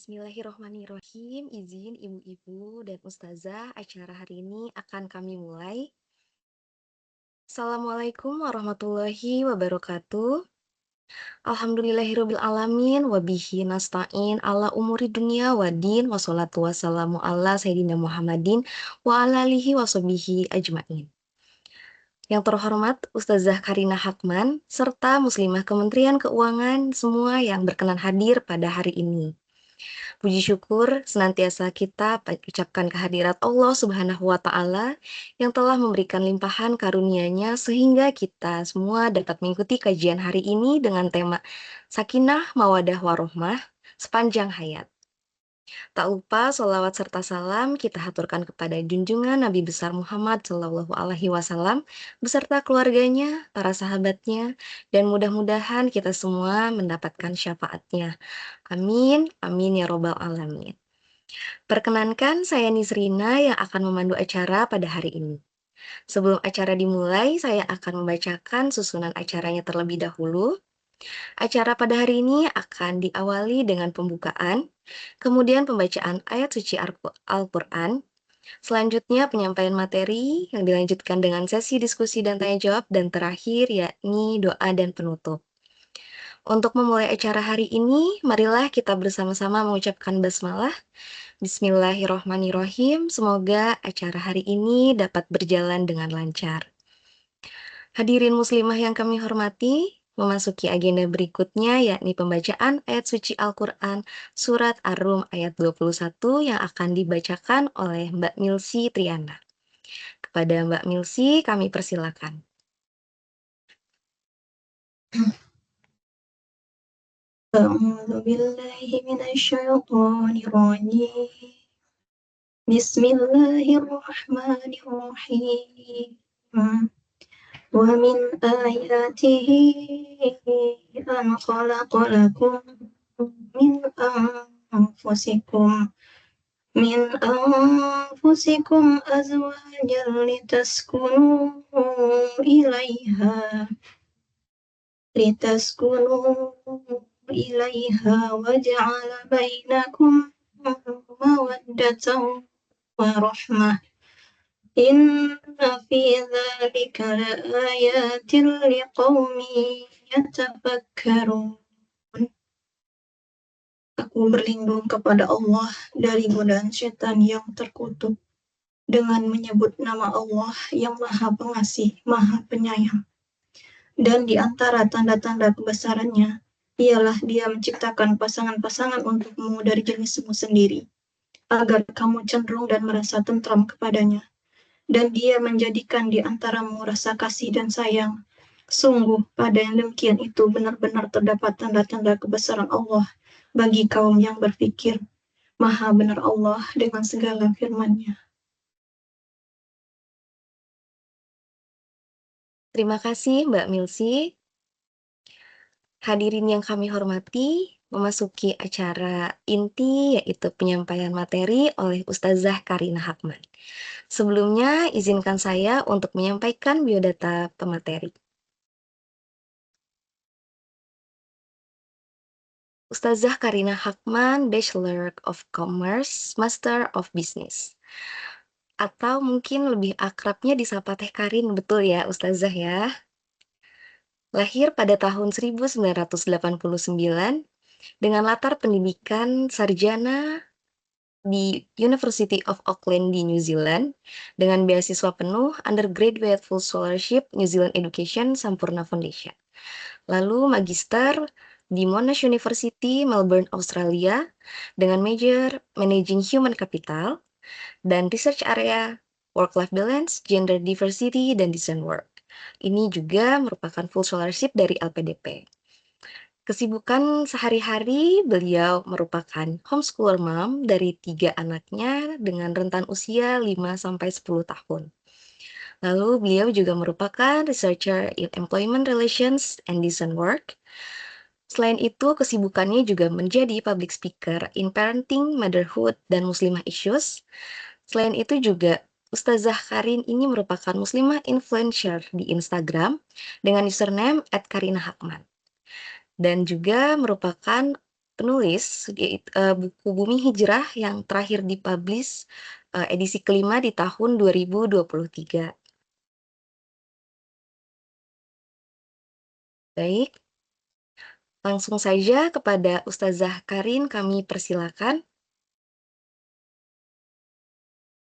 Bismillahirrohmanirrohim. Izin ibu-ibu dan ustazah, acara hari ini akan kami mulai. Assalamualaikum warahmatullahi wabarakatuh. Alhamdulillahirabbil alamin wa bihi nasta'in ala umuri dunya waddin wassalatu wassalamu ala sayyidina Muhammadin wa ala alihi washabihi ajmain. Yang terhormat Ustazah Karina Hakman serta Muslimah Kementerian Keuangan semua yang berkenan hadir pada hari ini. Puji syukur senantiasa kita ucapkan kehadirat Allah Subhanahu wa Ta'ala yang telah memberikan limpahan karunia-Nya sehingga kita semua dapat mengikuti kajian hari ini dengan tema Sakinah Mawadah Warohmah sepanjang hayat. Tak lupa sholawat serta salam kita haturkan kepada junjungan Nabi besar Muhammad Shallallahu Alaihi Wasallam beserta keluarganya, para sahabatnya, dan mudah-mudahan kita semua mendapatkan syafaatnya. Amin, amin ya robbal alamin. Perkenankan saya Nisrina yang akan memandu acara pada hari ini. Sebelum acara dimulai, saya akan membacakan susunan acaranya terlebih dahulu. Acara pada hari ini akan diawali dengan pembukaan, kemudian pembacaan ayat suci Al-Quran, selanjutnya penyampaian materi yang dilanjutkan dengan sesi diskusi dan tanya jawab, dan terakhir yakni doa dan penutup. Untuk memulai acara hari ini, marilah kita bersama-sama mengucapkan basmalah. Bismillahirrohmanirrohim. Semoga acara hari ini dapat berjalan dengan lancar. Hadirin muslimah yang kami hormati, memasuki agenda berikutnya yakni pembacaan ayat suci Al-Quran Surat Ar-Rum ayat 21 yang akan dibacakan oleh Mbak Milsi Triana. Kepada Mbak Milsi kami persilakan. أعوذ بالله من الشيطان الرجيم بسم الله الرحمن الرحيم ومن آياته أن خلق لكم من أنفسكم أزواجا لتسكنوا إليها وجعل بينكم مودة ورحمة إن في ذلك لآيات لقوم يتفكرون. Aku berlindung kepada Allah dari godaan setan yang terkutuk dengan menyebut nama Allah yang Maha Pengasih, Maha Penyayang. Dan di antara tanda-tanda kebesarannya ialah Dia menciptakan pasangan-pasangan untukmu dari jenismu sendiri, agar kamu cenderung dan merasa tentram kepadanya. Dan Dia menjadikan di antaramu rasa kasih dan sayang. Sungguh pada yang demikian itu benar-benar terdapat tanda-tanda kebesaran Allah bagi kaum yang berfikir. Maha benar Allah dengan segala firman-Nya. Terima kasih Mbak Milsi. Hadirin yang kami hormati, memasuki acara inti yaitu penyampaian materi oleh Ustazah Karina Hakman. Sebelumnya, izinkan saya untuk menyampaikan biodata pemateri. Ustazah Karina Hakman, Bachelor of Commerce, Master of Business. Atau mungkin lebih akrabnya disapa Teh Karin, betul ya Ustazah ya? Lahir pada tahun 1989 dengan latar pendidikan sarjana di University of Auckland di New Zealand dengan beasiswa penuh Undergraduate Full Scholarship New Zealand Education Sampurna Foundation. Lalu magister di Monash University, Melbourne, Australia dengan major Managing Human Capital dan research area Work-Life Balance, Gender Diversity, dan Design Work. Ini juga merupakan full scholarship dari LPDP. Kesibukan sehari-hari beliau merupakan homeschooler mom dari 3 anaknya dengan rentan usia 5-10 tahun. Lalu beliau juga merupakan researcher in employment relations and design work. Selain itu, kesibukannya juga menjadi public speaker in parenting, motherhood, dan muslimah issues. Selain itu juga Ustazah Karin ini merupakan muslimah influencer di Instagram dengan username @karinahakman. Dan juga merupakan penulis buku Bumi Hijrah yang terakhir dipublish edisi kelima di tahun 2023. Baik, langsung saja kepada Ustazah Karin kami persilakan.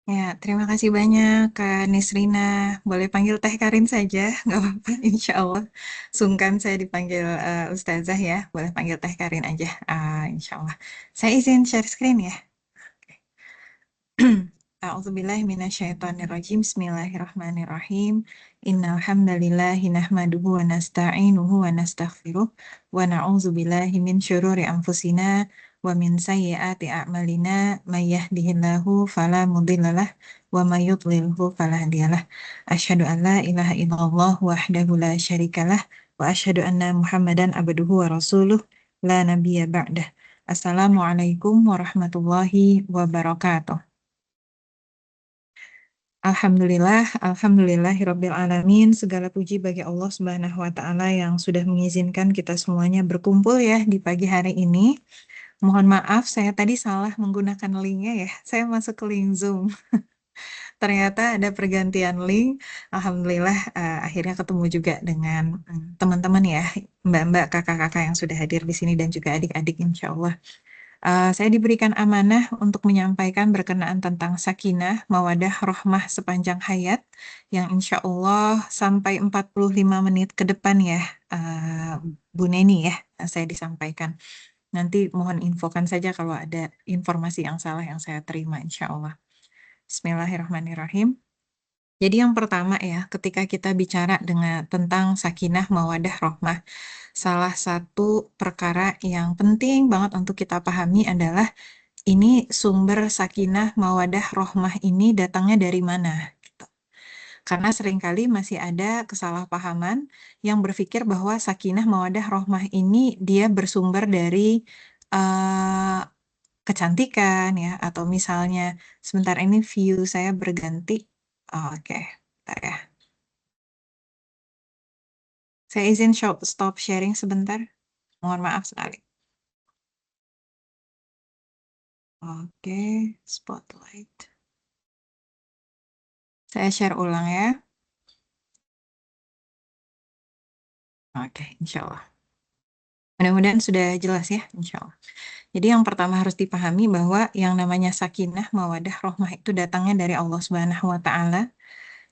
Ya, terima kasih banyak Kak Nisrina. Boleh panggil Teh Karin saja, nggak apa-apa, insya Allah. Sungkan saya dipanggil Ustazah ya, boleh panggil Teh Karin aja, insya Allah. Saya izin share screen ya. A'udzubillahi minasyaitonirrajim. Bismillahirrahmanirrahim. Innal hamdalillahi nahmaduhu wa nasta'inuhu wa nastaghfiruh wa na'udzubillahi min syururi anfusina wa min sayyiati a'malina may yahdihillahu fala mudhillalah wa may yudlilhu fala hadiyalah. Asyhadu an la ilaha illallah wahdahu la syarikalah wa asyhadu anna Muhammadan abduhu wa rasuluh la nabiyya ba'dah. Assalamualaikum warahmatullahi wabarakatuh. Alhamdulillahirabbil alamin. Segala puji bagi Allah Subhanahu wa taala yang sudah mengizinkan kita semuanya berkumpul ya di pagi hari ini. Mohon maaf saya tadi salah menggunakan linknya ya. Saya masuk ke link Zoom. Ternyata ada pergantian link. Alhamdulillah akhirnya ketemu juga dengan teman-teman ya, mbak-mbak, kakak-kakak yang sudah hadir di sini dan juga adik-adik insya Allah. Saya diberikan amanah untuk menyampaikan berkenaan tentang sakinah, mawadah, rohmah sepanjang hayat yang insya Allah sampai 45 menit ke depan ya, Bu Neni ya, saya disampaikan. Nanti mohon infokan saja kalau ada informasi yang salah yang saya terima insya Allah. Bismillahirrahmanirrahim. Jadi yang pertama ya, ketika kita bicara tentang sakinah, mawadah, rohmah, salah satu perkara yang penting banget untuk kita pahami adalah ini sumber sakinah, mawadah, rohmah ini datangnya dari mana? Gitu. Karena seringkali masih ada kesalahpahaman yang berpikir bahwa sakinah, mawadah, rohmah ini dia bersumber dari kecantikan ya, atau misalnya sebentar ini view saya berganti. Oke, bentar ya. Saya izin stop sharing sebentar. Mohon maaf sekali. Oke, spotlight. Saya share ulang ya. Oke, insya Allah. Mudah-mudahan sudah jelas ya, insya Allah. Jadi yang pertama harus dipahami bahwa yang namanya sakinah, mawadah, rohmah itu datangnya dari Allah Subhanahu wa Ta'ala.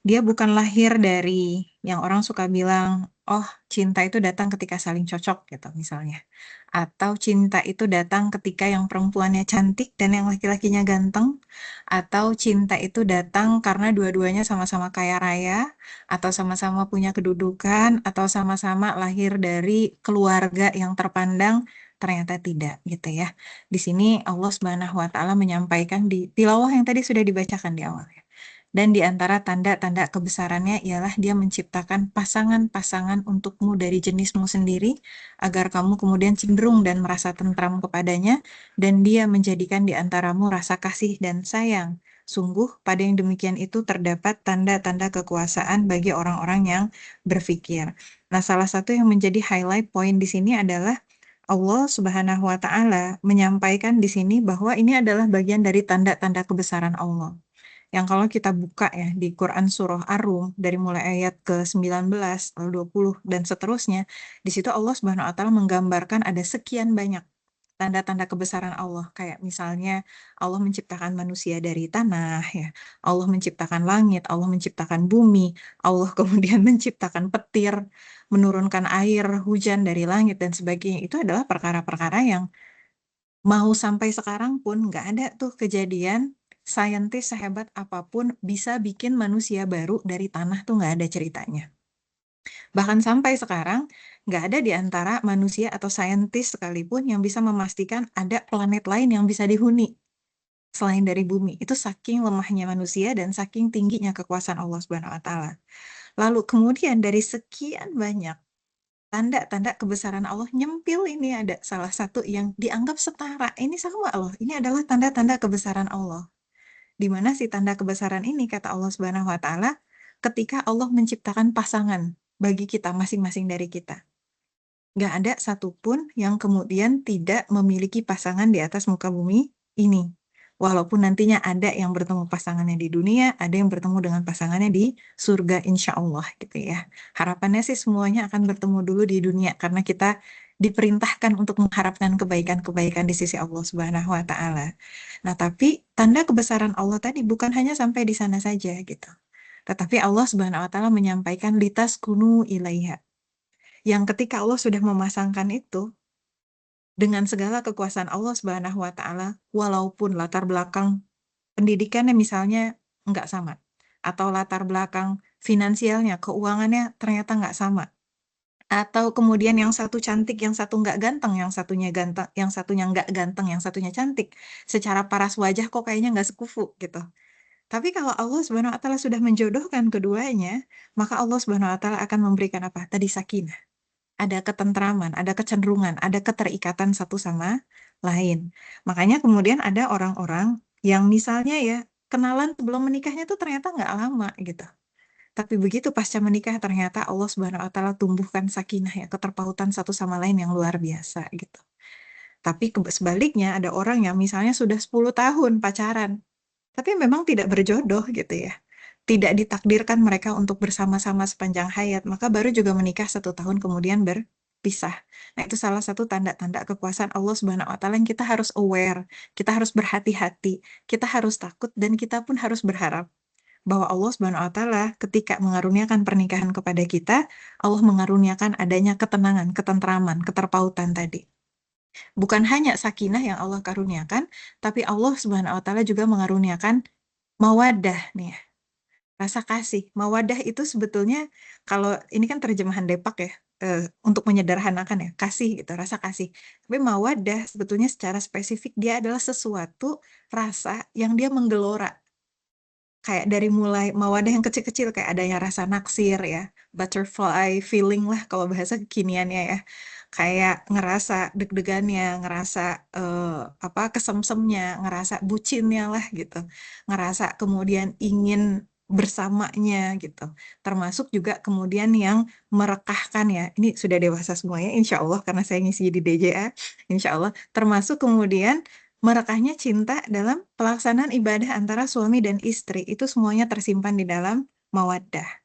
Dia bukan lahir dari yang orang suka bilang, oh cinta itu datang ketika saling cocok gitu misalnya. Atau cinta itu datang ketika yang perempuannya cantik dan yang laki-lakinya ganteng. Atau cinta itu datang karena dua-duanya sama-sama kaya raya. Atau sama-sama punya kedudukan. Atau sama-sama lahir dari keluarga yang terpandang. Ternyata tidak gitu ya. Di sini Allah Subhanahu wa Ta'ala menyampaikan di tilawah yang tadi sudah dibacakan di awal ya. Dan di antara tanda-tanda kebesarannya ialah dia menciptakan pasangan-pasangan untukmu dari jenismu sendiri, agar kamu kemudian cenderung dan merasa tentram kepadanya, dan dia menjadikan di antaramu rasa kasih dan sayang. Sungguh, pada yang demikian itu terdapat tanda-tanda kekuasaan bagi orang-orang yang berfikir. Nah, salah satu yang menjadi highlight point di sini adalah Allah Subhanahu wa Ta'ala menyampaikan di sini bahwa ini adalah bagian dari tanda-tanda kebesaran Allah. Yang kalau kita buka ya di Quran Surah Ar-Rum dari mulai ayat ke-19, lalu 20 dan seterusnya, di situ Allah Subhanahu wa Ta'ala menggambarkan ada sekian banyak tanda-tanda kebesaran Allah. Kayak misalnya Allah menciptakan manusia dari tanah ya. Allah menciptakan langit, Allah menciptakan bumi, Allah kemudian menciptakan petir, menurunkan air hujan dari langit dan sebagainya. Itu adalah perkara-perkara yang mau sampai sekarang pun nggak ada tuh kejadian saintis sehebat apapun bisa bikin manusia baru dari tanah tuh nggak ada ceritanya. Bahkan sampai sekarang nggak ada di antara manusia atau saintis sekalipun yang bisa memastikan ada planet lain yang bisa dihuni selain dari bumi. Itu saking lemahnya manusia dan saking tingginya kekuasaan Allah Subhanahu wa Ta'ala. Lalu kemudian dari sekian banyak tanda-tanda kebesaran Allah nyempil ini ada salah satu yang dianggap setara. Ini sama loh. Ini adalah tanda-tanda kebesaran Allah. Di mana sih tanda kebesaran ini kata Allah Subhanahu wa Ta'ala ketika Allah menciptakan pasangan bagi kita masing-masing dari kita. Nggak ada satupun yang kemudian tidak memiliki pasangan di atas muka bumi ini. Walaupun nantinya ada yang bertemu pasangannya di dunia, ada yang bertemu dengan pasangannya di surga insya Allah gitu ya. Harapannya sih semuanya akan bertemu dulu di dunia karena kita diperintahkan untuk mengharapkan kebaikan-kebaikan di sisi Allah Subhanahu wa taala. Nah, tapi tanda kebesaran Allah tadi bukan hanya sampai di sana saja gitu. Tetapi Allah Subhanahu wa taala menyampaikan litas kunu ilaiha. Yang ketika Allah sudah memasangkan itu dengan segala kekuasaan Allah Subhanahu wa taala, walaupun latar belakang pendidikannya misalnya nggak sama, atau latar belakang finansialnya, keuangannya ternyata nggak sama, atau kemudian yang satu cantik, yang satu nggak ganteng, yang satunya ganteng, yang satunya nggak ganteng, yang satunya cantik. Secara paras wajah kok kayaknya nggak sekufu gitu. Tapi kalau Allah Subhanahu wa taala sudah menjodohkan keduanya, maka Allah Subhanahu wa taala akan memberikan apa? Tadi sakinah. Ada ketentraman, ada kecenderungan, ada keterikatan satu sama lain. Makanya kemudian ada orang-orang yang misalnya ya kenalan sebelum menikahnya tuh ternyata nggak lama gitu. Tapi begitu pasca menikah ternyata Allah Subhanahu wa taala tumbuhkan sakinah ya, keterpautan satu sama lain yang luar biasa gitu. Tapi sebaliknya ada orang yang misalnya sudah 10 tahun pacaran, tapi memang tidak berjodoh gitu ya. Tidak ditakdirkan mereka untuk bersama-sama sepanjang hayat, maka baru juga menikah 1 tahun kemudian berpisah. Nah, itu salah satu tanda-tanda kekuasaan Allah Subhanahu wa taala yang kita harus aware, kita harus berhati-hati, kita harus takut dan kita pun harus berharap bahwa Allah Subhanahu wa taala ketika mengaruniakan pernikahan kepada kita, Allah mengaruniakan adanya ketenangan, ketentraman, keterpautan tadi. Bukan hanya sakinah yang Allah karuniakan, tapi Allah Subhanahu wa taala juga mengaruniakan mawaddah nih ya, rasa kasih. Mawadah itu sebetulnya kalau ini kan terjemahan Depak ya, untuk menyederhanakan ya, kasih gitu, rasa kasih. Tapi mawadah sebetulnya secara spesifik dia adalah sesuatu rasa yang dia menggelora. Kayak dari mulai mawadah yang kecil-kecil kayak adanya rasa naksir ya, butterfly feeling lah kalau bahasa kekiniannya ya. Kayak ngerasa deg-degannya, ngerasa apa kesemsemnya, ngerasa bucinnya lah gitu. Ngerasa kemudian ingin bersamanya gitu. Termasuk juga kemudian yang merekahkan ya. Ini sudah dewasa semuanya insya Allah karena saya ngisi di DJA. Insya Allah. Termasuk kemudian merekahnya cinta dalam pelaksanaan ibadah antara suami dan istri. Itu semuanya tersimpan di dalam mawaddah.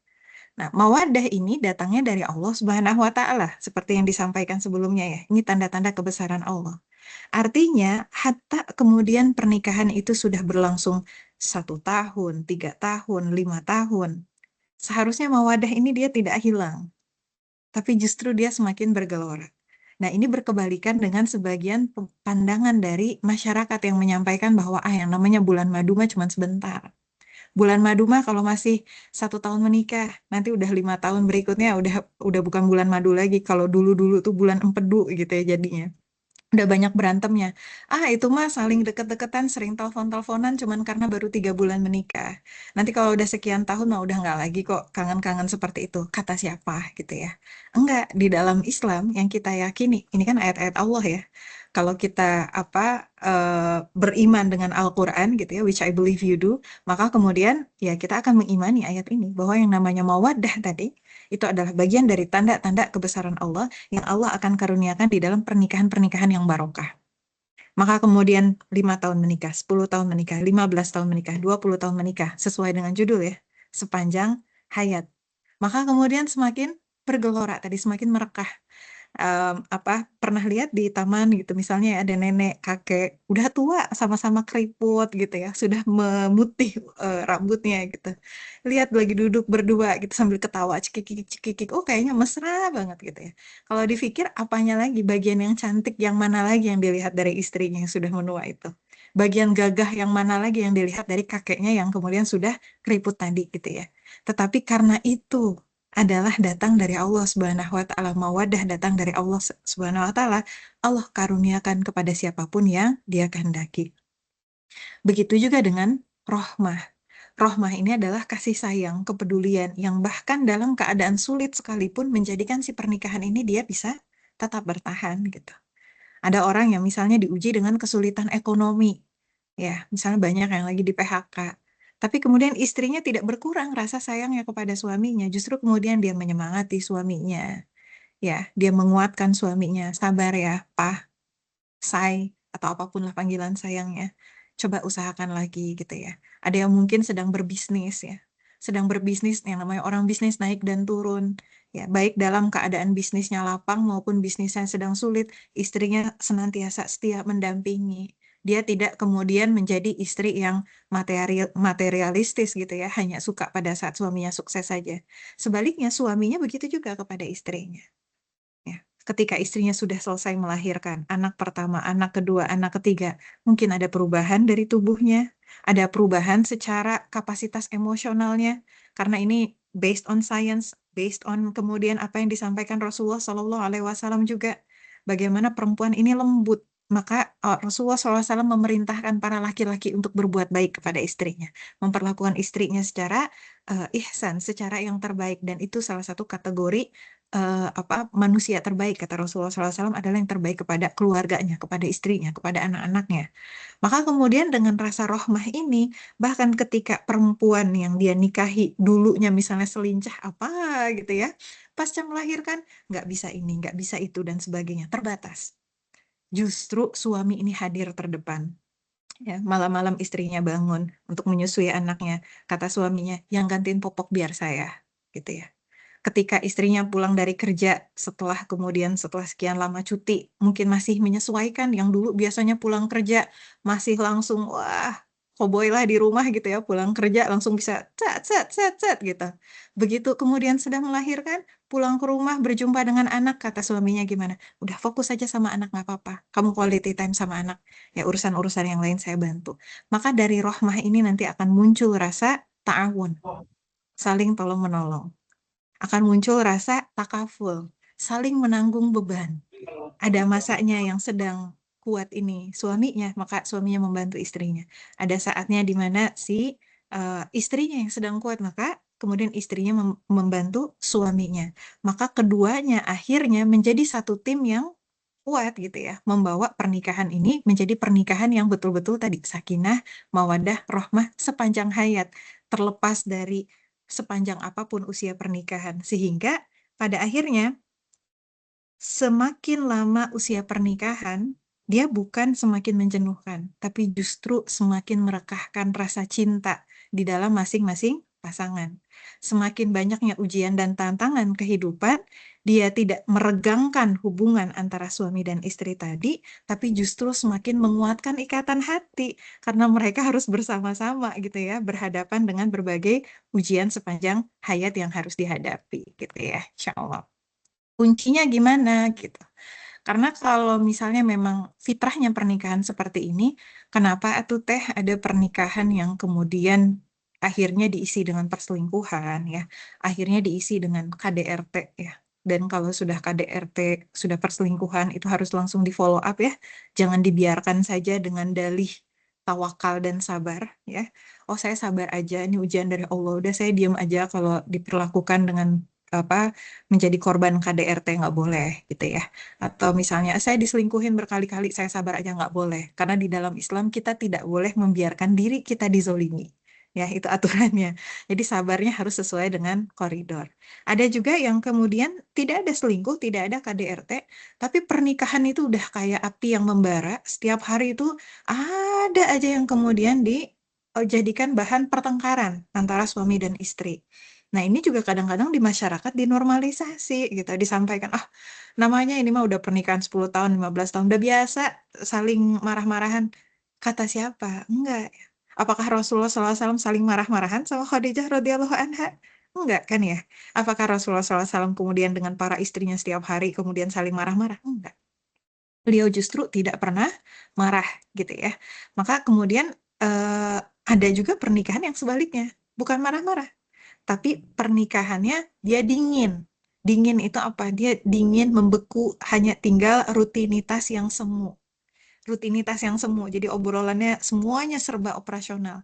Nah, mawaddah ini datangnya dari Allah Subhanahu wa taala, seperti yang disampaikan sebelumnya ya. Ini tanda-tanda kebesaran Allah. Artinya, hatta kemudian pernikahan itu sudah berlangsung 1 tahun, 3 tahun, 5 tahun. Seharusnya mawaddah ini dia tidak hilang, tapi justru dia semakin bergelora. Nah, ini berkebalikan dengan sebagian pandangan dari masyarakat yang menyampaikan bahwa yang namanya bulan madu mah cuma sebentar. Bulan madu mah kalau masih 1 tahun menikah, nanti udah 5 tahun berikutnya udah bukan bulan madu lagi. Kalau dulu-dulu tuh bulan empedu gitu ya jadinya. Udah banyak berantemnya. Itu mah saling deket-deketan, sering telepon-teleponan cuman karena baru 3 bulan menikah. Nanti kalau udah sekian tahun mah udah nggak lagi kok kangen-kangen seperti itu. Kata siapa gitu ya. Enggak, di dalam Islam yang kita yakini, ini kan ayat-ayat Allah ya. Kalau kita beriman dengan Al-Quran gitu ya, which I believe you do, maka kemudian ya kita akan mengimani ayat ini bahwa yang namanya mawaddah tadi itu adalah bagian dari tanda-tanda kebesaran Allah yang Allah akan karuniakan di dalam pernikahan-pernikahan yang barokah. Maka kemudian 5 tahun menikah, 10 tahun menikah, 15 tahun menikah, 20 tahun menikah, sesuai dengan judul ya, sepanjang hayat. Maka kemudian semakin bergelora tadi, semakin merekah. Pernah lihat di taman gitu misalnya ada nenek kakek udah tua sama-sama keriput gitu ya sudah memutih rambutnya gitu lihat lagi duduk berdua gitu sambil ketawa cekikik cekikik kayaknya mesra banget gitu ya kalau dipikir apanya lagi bagian yang cantik yang mana lagi yang dilihat dari istrinya yang sudah menua itu bagian gagah yang mana lagi yang dilihat dari kakeknya yang kemudian sudah keriput tadi gitu ya tetapi karena itu adalah datang dari Allah Subhanahu wa taala, mawaddah datang dari Allah Subhanahu wa taala, Allah karuniakan kepada siapapun yang Dia kehendaki. Begitu juga dengan rohmah. Rohmah ini adalah kasih sayang, kepedulian yang bahkan dalam keadaan sulit sekalipun menjadikan si pernikahan ini dia bisa tetap bertahan gitu. Ada orang yang misalnya diuji dengan kesulitan ekonomi. Ya, misalnya banyak yang lagi di PHK. Tapi kemudian istrinya tidak berkurang rasa sayangnya kepada suaminya. Justru kemudian dia menyemangati suaminya. Ya, dia menguatkan suaminya, sabar ya, Pak, say, atau apapun lah panggilan sayangnya. Coba usahakan lagi gitu ya. Ada yang mungkin sedang berbisnis ya. Sedang berbisnis, yang namanya orang bisnis naik dan turun. Ya, baik dalam keadaan bisnisnya lapang maupun bisnisnya sedang sulit, istrinya senantiasa setia mendampingi. Dia tidak kemudian menjadi istri yang materialistis gitu ya, hanya suka pada saat suaminya sukses saja. Sebaliknya, suaminya begitu juga kepada istrinya. Ya, ketika istrinya sudah selesai melahirkan anak pertama, anak kedua, anak ketiga, mungkin ada perubahan dari tubuhnya, ada perubahan secara kapasitas emosionalnya, karena ini based on science, based on kemudian apa yang disampaikan Rasulullah Shallallahu Alaihi Wasallam juga, bagaimana perempuan ini lembut. Maka Rasulullah SAW memerintahkan para laki-laki untuk berbuat baik kepada istrinya, memperlakukan istrinya secara ihsan, secara yang terbaik, dan itu salah satu kategori manusia terbaik kata Rasulullah SAW adalah yang terbaik kepada keluarganya, kepada istrinya, kepada anak-anaknya. Maka kemudian dengan rasa rohmah ini, bahkan ketika perempuan yang dia nikahi dulunya misalnya selincah apa gitu ya, pasca melahirkan nggak bisa ini, nggak bisa itu dan sebagainya, terbatas. Justru suami ini hadir terdepan. Ya, malam-malam istrinya bangun untuk menyusui anaknya. Kata suaminya, yang gantiin popok biar saya. Gitu ya. Ketika istrinya pulang dari kerja setelah sekian lama cuti, mungkin masih menyesuaikan yang dulu biasanya pulang kerja masih langsung wah cowboy lah di rumah gitu ya, pulang kerja langsung bisa cet cet cet cet gitu. Begitu kemudian sedang melahirkan, pulang ke rumah berjumpa dengan anak, kata suaminya gimana? Udah fokus aja sama anak, nggak apa-apa. Kamu quality time sama anak. Ya urusan-urusan yang lain saya bantu. Maka dari rohmah ini nanti akan muncul rasa ta'awun, saling tolong menolong. Akan muncul rasa takaful, saling menanggung beban. Ada masanya yang sedang kuat ini suaminya, maka suaminya membantu istrinya. Ada saatnya di mana si istrinya yang sedang kuat, maka kemudian istrinya membantu suaminya. Maka keduanya akhirnya menjadi satu tim yang kuat gitu ya, membawa pernikahan ini menjadi pernikahan yang betul-betul tadi sakinah, mawadah, rohmah sepanjang hayat, terlepas dari sepanjang apapun usia pernikahan, sehingga pada akhirnya semakin lama usia pernikahan, dia bukan semakin menjenuhkan, tapi justru semakin merekahkan rasa cinta di dalam masing-masing pasangan. Semakin banyaknya ujian dan tantangan kehidupan, dia tidak meregangkan hubungan antara suami dan istri tadi, tapi justru semakin menguatkan ikatan hati, karena mereka harus bersama-sama gitu ya, berhadapan dengan berbagai ujian sepanjang hayat yang harus dihadapi gitu ya, insya Allah. Kuncinya gimana gitu. Karena kalau misalnya memang fitrahnya pernikahan seperti ini, kenapa atuh teh ada pernikahan yang kemudian akhirnya diisi dengan perselingkuhan ya, akhirnya diisi dengan KDRT ya. Dan kalau sudah KDRT, sudah perselingkuhan itu harus langsung di follow up ya. Jangan dibiarkan saja dengan dalih tawakal dan sabar ya. Oh, saya sabar aja, ini ujian dari Allah. Udah saya diam aja kalau diperlakukan dengan apa menjadi korban KDRT, nggak boleh gitu ya. Atau misalnya saya diselingkuhin berkali-kali, saya sabar aja, nggak boleh. Karena di dalam Islam kita tidak boleh membiarkan diri kita dizolimi. Ya, itu aturannya. Jadi sabarnya harus sesuai dengan koridor. Ada juga yang kemudian tidak ada selingkuh, tidak ada KDRT, tapi pernikahan itu udah kayak api yang membara. Setiap hari itu ada aja yang kemudian dijadikan bahan pertengkaran antara suami dan istri. Nah, ini juga kadang-kadang di masyarakat dinormalisasi gitu, disampaikan, ah, namanya ini mah udah pernikahan 10 tahun, 15 tahun, udah biasa saling marah-marahan. Kata siapa? Enggak. Apakah Rasulullah SAW saling marah-marahan sama Khadijah radhiyallahu anha? Enggak kan ya? Apakah Rasulullah SAW kemudian dengan para istrinya setiap hari kemudian saling marah-marah? Enggak. Beliau justru tidak pernah marah gitu ya. Maka kemudian eh, ada juga pernikahan yang sebaliknya, bukan marah-marah tapi pernikahannya dia dingin. Dingin itu apa? Dia dingin, membeku, hanya tinggal rutinitas yang semu. Rutinitas yang semu. Jadi obrolannya semuanya serba operasional.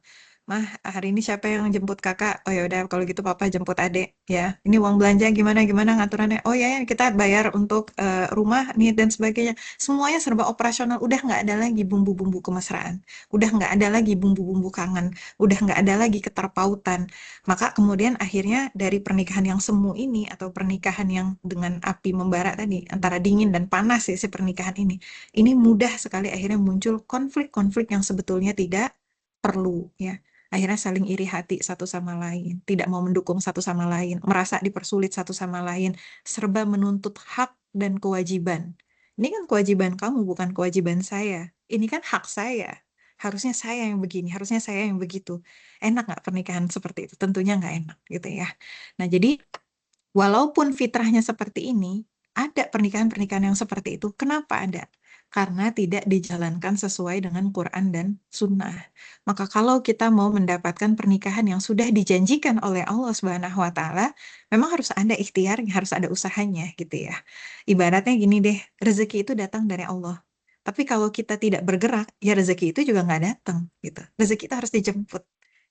Mah, hari ini siapa yang jemput kakak? Oh ya udah, kalau gitu papa jemput adek ya. Ini uang belanja gimana gimana ngaturannya? Oh ya, kita bayar untuk rumah nih dan sebagainya. Semuanya serba operasional. Udah nggak ada lagi bumbu-bumbu kemesraan. Udah nggak ada lagi bumbu-bumbu kangen. Udah nggak ada lagi keterpautan. Maka kemudian akhirnya dari pernikahan yang semu ini atau pernikahan yang dengan api membara tadi antara dingin dan panas ya si pernikahan ini mudah sekali akhirnya muncul konflik-konflik yang sebetulnya tidak perlu ya. Akhirnya saling iri hati satu sama lain, tidak mau mendukung satu sama lain, merasa dipersulit satu sama lain, serba menuntut hak dan kewajiban. Ini kan kewajiban kamu, bukan kewajiban saya. Ini kan hak saya. Harusnya saya yang begini, harusnya saya yang begitu. Enak nggak pernikahan seperti itu? Tentunya nggak enak gitu ya. Nah, jadi walaupun fitrahnya seperti ini, ada pernikahan-pernikahan yang seperti itu. Kenapa ada? Karena tidak dijalankan sesuai dengan Quran dan Sunnah. Maka kalau kita mau mendapatkan pernikahan yang sudah dijanjikan oleh Allah Subhanahu wa Ta'ala, memang harus ada ikhtiarnya, harus ada usahanya gitu ya. Ibaratnya gini deh, rezeki itu datang dari Allah. Tapi kalau kita tidak bergerak, ya rezeki itu juga nggak datang gitu. Rezeki itu harus dijemput.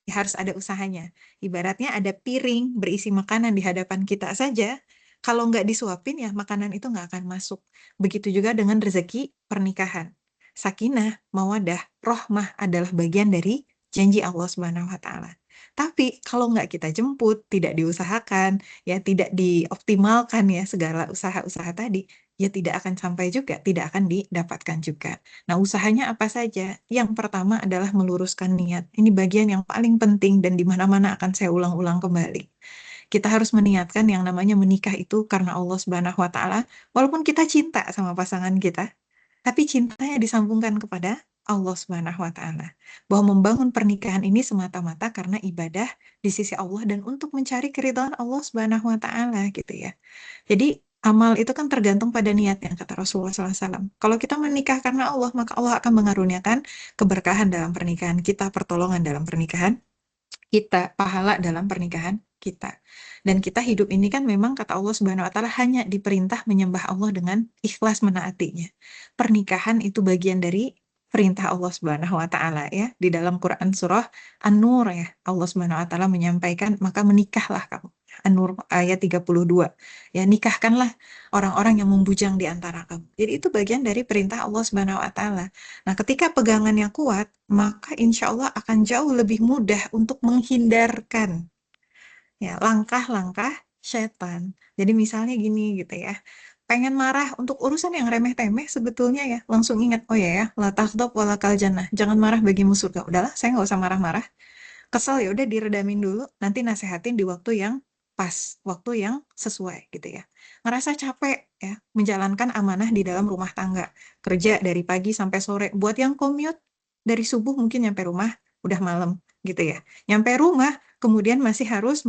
Ya harus ada usahanya. Ibaratnya ada piring berisi makanan di hadapan kita saja, kalau nggak disuapin ya makanan itu nggak akan masuk. Begitu juga dengan rezeki pernikahan. Sakinah, mawadah, rohmah adalah bagian dari janji Allah Subhanahu wa Ta'ala. Tapi kalau nggak kita jemput, tidak diusahakan, ya tidak dioptimalkan ya segala usaha-usaha tadi, ya tidak akan sampai juga, tidak akan didapatkan juga. Nah, usahanya apa saja? Yang pertama adalah meluruskan niat. Ini bagian yang paling penting dan di mana-mana akan saya ulang-ulang kembali. Kita harus meniatkan yang namanya menikah itu karena Allah Subhanahu wa Ta'ala. Walaupun kita cinta sama pasangan kita, tapi cintanya disambungkan kepada Allah Subhanahu wa Ta'ala. Bahwa membangun pernikahan ini semata-mata karena ibadah di sisi Allah dan untuk mencari keridhaan Allah Subhanahu wa Ta'ala gitu ya. Jadi amal itu kan tergantung pada niatnya kata Rasulullah SAW. Kalau kita menikah karena Allah, maka Allah akan mengaruniakan keberkahan dalam pernikahan kita, pertolongan dalam pernikahan kita, pahala dalam pernikahan kita. Dan kita hidup ini kan memang kata Allah Subhanahu wa Ta'ala hanya diperintah menyembah Allah dengan ikhlas menaatinya. Pernikahan itu bagian dari perintah Allah Subhanahu wa Ta'ala ya. Di dalam Quran surah An-Nur ya, Allah Subhanahu wa Ta'ala menyampaikan, maka menikahlah kamu. An-Nur ayat 32. Ya, nikahkanlah orang-orang yang membujang di antara kamu. Jadi itu bagian dari perintah Allah Subhanahu wa Ta'ala. Nah, ketika pegangannya kuat, maka insya Allah akan jauh lebih mudah untuk menghindarkan ya langkah-langkah setan. Jadi misalnya gini gitu ya, pengen marah untuk urusan yang remeh-temeh sebetulnya ya, langsung ingat, oh ya, la taghdab wa lakal jannah. Jangan marah bagimu surga. Udahlah, saya nggak usah marah-marah. Kesel ya udah diredamin dulu, nanti nasehatin di waktu yang pas, waktu yang sesuai gitu ya. Ngerasa capek ya, menjalankan amanah di dalam rumah tangga. Kerja dari pagi sampai sore. Buat yang commute, dari subuh mungkin nyampe rumah, udah malam gitu ya. Nyampe rumah, kemudian masih harus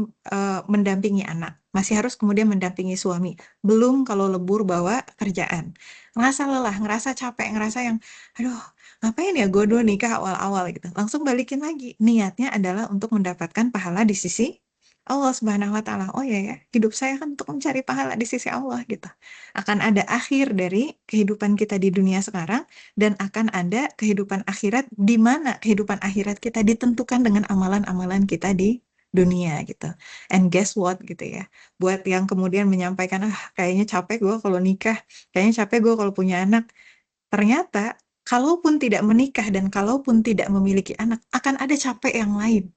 mendampingi anak. Masih harus kemudian mendampingi suami. Belum kalau lebur bawa kerjaan. Ngerasa lelah, ngerasa capek, ngerasa yang, aduh, ngapain ya gue dulu nikah awal-awal gitu. Langsung balikin lagi. Niatnya adalah untuk mendapatkan pahala di sisi Allah Subhanahu wa Ta'ala. Oh ya, hidup saya kan untuk mencari pahala di sisi Allah gitu. Akan ada akhir dari kehidupan kita di dunia sekarang dan akan ada kehidupan akhirat di mana kehidupan akhirat kita ditentukan dengan amalan-amalan kita di dunia gitu. And guess what gitu ya. Buat yang kemudian menyampaikan kayaknya capek gue kalau nikah, kayaknya capek gue kalau punya anak. Ternyata kalaupun tidak menikah dan kalaupun tidak memiliki anak, akan ada capek yang lain.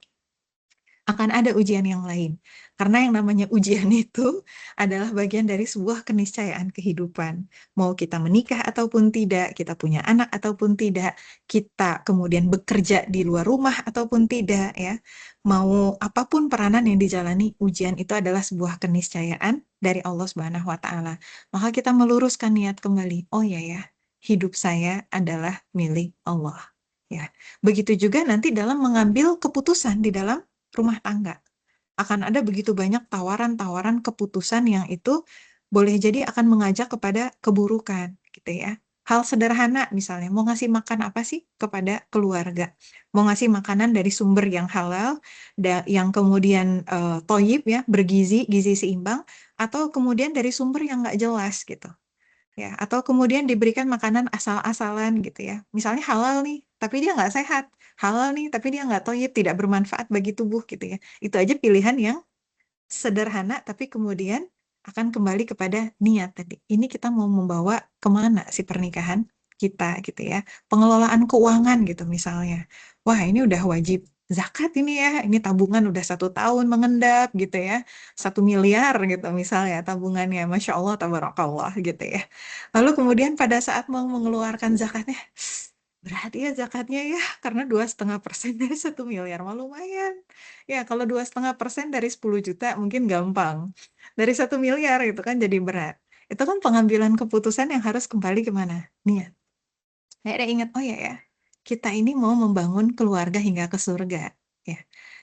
Akan ada ujian yang lain. Karena yang namanya ujian itu adalah bagian dari sebuah keniscayaan kehidupan. Mau kita menikah ataupun tidak, kita punya anak ataupun tidak, kita kemudian bekerja di luar rumah ataupun tidak, ya. Mau apapun peranan yang dijalani, ujian itu adalah sebuah keniscayaan dari Allah Subhanahu wa Ta'ala. Maka kita meluruskan niat kembali. Oh ya ya, hidup saya adalah milik Allah. Ya, begitu juga nanti dalam mengambil keputusan di dalam rumah tangga. Akan ada begitu banyak tawaran-tawaran keputusan yang itu boleh jadi akan mengajak kepada keburukan, gitu ya. Hal sederhana misalnya, mau ngasih makan apa sih kepada keluarga? Mau ngasih makanan dari sumber yang halal, yang kemudian toyib ya, bergizi, gizi seimbang, atau kemudian dari sumber yang nggak jelas gitu. Ya, atau kemudian diberikan makanan asal-asalan gitu ya. Misalnya halal nih, tapi dia nggak sehat. Halal nih, tapi dia nggak thayyib, tidak bermanfaat bagi tubuh gitu ya. Itu aja pilihan yang sederhana, tapi kemudian akan kembali kepada niat tadi. Ini kita mau membawa kemana si pernikahan kita gitu ya. Pengelolaan keuangan gitu misalnya. Wah ini udah wajib zakat ini ya. Ini tabungan udah 1 tahun mengendap gitu ya. 1 miliar gitu misalnya tabungannya. Masya Allah, tabarakallah gitu ya. Lalu kemudian pada saat mau mengeluarkan zakatnya, berat ya zakatnya ya, karena 2,5% dari 1 miliar, mah lumayan. Ya, kalau 2,5% dari 10 juta mungkin gampang. Dari 1 miliar itu kan jadi berat. Itu kan pengambilan keputusan yang harus kembali kemana? Niat. Akhirnya ingat, oh ya ya, kita ini mau membangun keluarga hingga ke surga. Ya.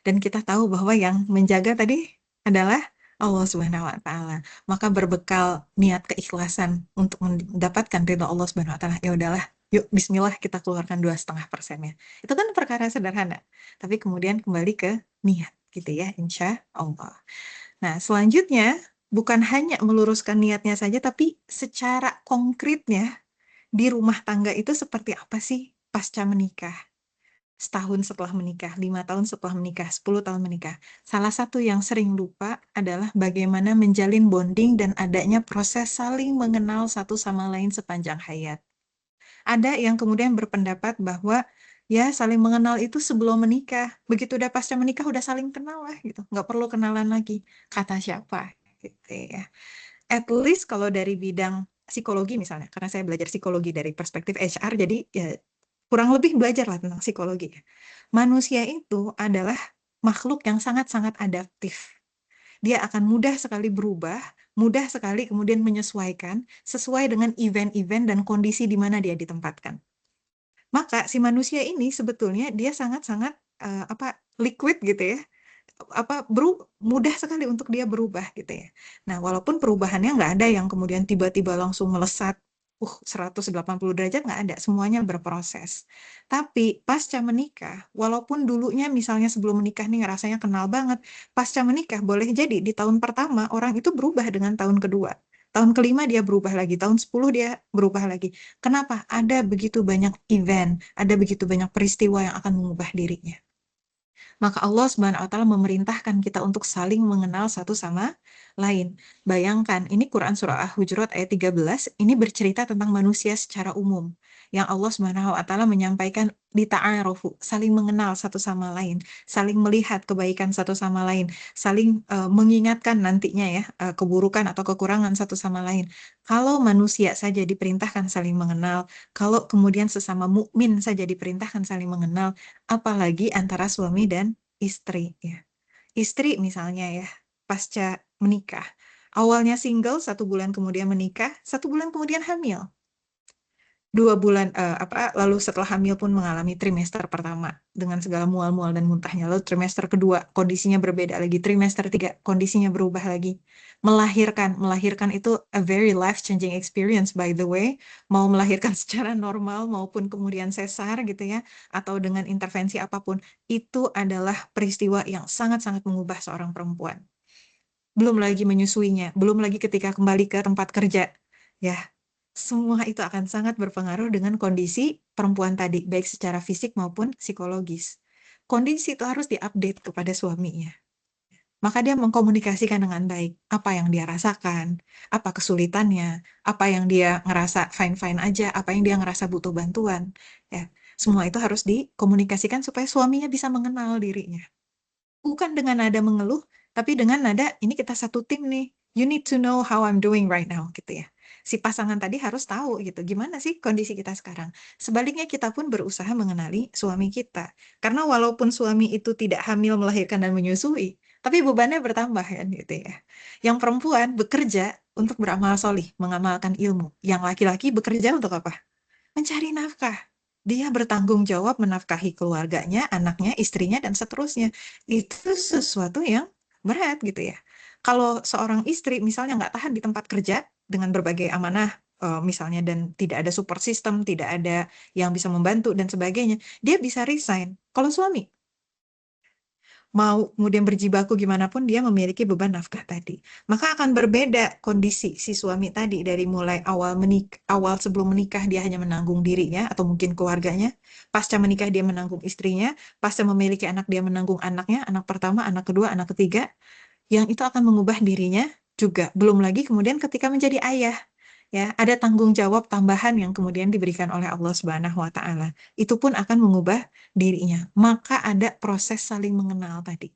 Dan kita tahu bahwa yang menjaga tadi adalah Allah Subhanahu wa taala. Maka berbekal niat keikhlasan untuk mendapatkan ridho Allah Subhanahu wa taala, ya udahlah, yuk bismillah kita keluarkan 2,5%-nya. Itu kan perkara sederhana. Tapi kemudian kembali ke niat gitu ya, insya Allah. Nah, selanjutnya bukan hanya meluruskan niatnya saja, tapi secara konkretnya di rumah tangga itu seperti apa sih pasca menikah? Setahun setelah menikah, 5 tahun setelah menikah, 10 tahun menikah. Salah satu yang sering lupa adalah bagaimana menjalin bonding dan adanya proses saling mengenal satu sama lain sepanjang hayat. Ada yang kemudian berpendapat bahwa ya saling mengenal itu sebelum menikah. Begitu udah pasca menikah udah saling kenal lah gitu. Nggak perlu kenalan lagi. Kata siapa? Gitu ya. At least kalau dari bidang psikologi misalnya, karena saya belajar psikologi dari perspektif HR, jadi ya kurang lebih belajar lah tentang psikologi. Manusia itu adalah makhluk yang sangat-sangat adaptif. Dia akan mudah sekali berubah, mudah sekali kemudian menyesuaikan sesuai dengan event-event dan kondisi di mana dia ditempatkan. Maka si manusia ini sebetulnya dia sangat-sangat liquid gitu ya, mudah sekali untuk dia berubah gitu ya. Nah, walaupun perubahannya nggak ada yang kemudian tiba-tiba langsung melesat 180 derajat, nggak ada, semuanya berproses. Tapi pasca menikah, walaupun dulunya misalnya sebelum menikah nih ngerasanya kenal banget, pasca menikah boleh jadi di tahun pertama orang itu berubah dengan tahun kedua. Tahun kelima dia berubah lagi, tahun 10 dia berubah lagi. Kenapa? Ada begitu banyak event, ada begitu banyak peristiwa yang akan mengubah dirinya. Maka Allah Subhanahu wa taala memerintahkan kita untuk saling mengenal satu sama lain. Bayangkan, ini Quran surah Al-Hujurat ayat 13, ini bercerita tentang manusia secara umum. Yang Allah Subhanahu wa taala menyampaikan di ta'arufu, saling mengenal satu sama lain, saling melihat kebaikan satu sama lain, saling mengingatkan nantinya ya keburukan atau kekurangan satu sama lain. Kalau manusia saja diperintahkan saling mengenal, kalau kemudian sesama mukmin saja diperintahkan saling mengenal, apalagi antara suami dan istri ya. Istri misalnya ya, pasca menikah, awalnya single, 1 bulan kemudian menikah, 1 bulan kemudian hamil. 2 bulan lalu setelah hamil pun mengalami trimester pertama dengan segala mual-mual dan muntahnya, lalu trimester kedua kondisinya berbeda lagi, trimester 3 kondisinya berubah lagi. Melahirkan itu a very life changing experience by the way, mau melahirkan secara normal maupun kemudian sesar gitu ya, atau dengan intervensi apapun, itu adalah peristiwa yang sangat-sangat mengubah seorang perempuan. Belum lagi menyusuinya, belum lagi ketika kembali ke tempat kerja ya. Semua itu akan sangat berpengaruh dengan kondisi perempuan tadi, baik secara fisik maupun psikologis. Kondisi itu harus diupdate kepada suaminya. Maka dia mengkomunikasikan dengan baik apa yang dia rasakan, apa kesulitannya, apa yang dia ngerasa fine-fine aja, apa yang dia ngerasa butuh bantuan. Ya, semua itu harus dikomunikasikan supaya suaminya bisa mengenal dirinya. Bukan dengan nada mengeluh, tapi dengan nada ini kita satu tim nih. You need to know how I'm doing right now gitu ya. Si pasangan tadi harus tahu gitu gimana sih kondisi kita sekarang. Sebaliknya kita pun berusaha mengenali suami kita. Karena walaupun suami itu tidak hamil, melahirkan dan menyusui, tapi bebannya bertambah kan gitu ya. Yang perempuan bekerja untuk beramal solih, mengamalkan ilmu. Yang laki-laki bekerja untuk apa? Mencari nafkah. Dia bertanggung jawab menafkahi keluarganya, anaknya, istrinya, dan seterusnya. Itu sesuatu yang berat gitu ya. Kalau seorang istri misalnya nggak tahan di tempat kerja dengan berbagai amanah, misalnya, dan tidak ada support system, tidak ada yang bisa membantu dan sebagainya, dia bisa resign. Kalau suami, mau kemudian berjibaku gimana pun dia memiliki beban nafkah tadi. Maka akan berbeda kondisi si suami tadi dari mulai awal sebelum menikah dia hanya menanggung dirinya atau mungkin keluarganya, pasca menikah dia menanggung istrinya, pasca memiliki anak dia menanggung anaknya, anak pertama, anak kedua, anak ketiga, yang itu akan mengubah dirinya juga. Belum lagi kemudian ketika menjadi ayah, ya, ada tanggung jawab tambahan yang kemudian diberikan oleh Allah Subhanahu wa taala. Itu pun akan mengubah dirinya. Maka ada proses saling mengenal tadi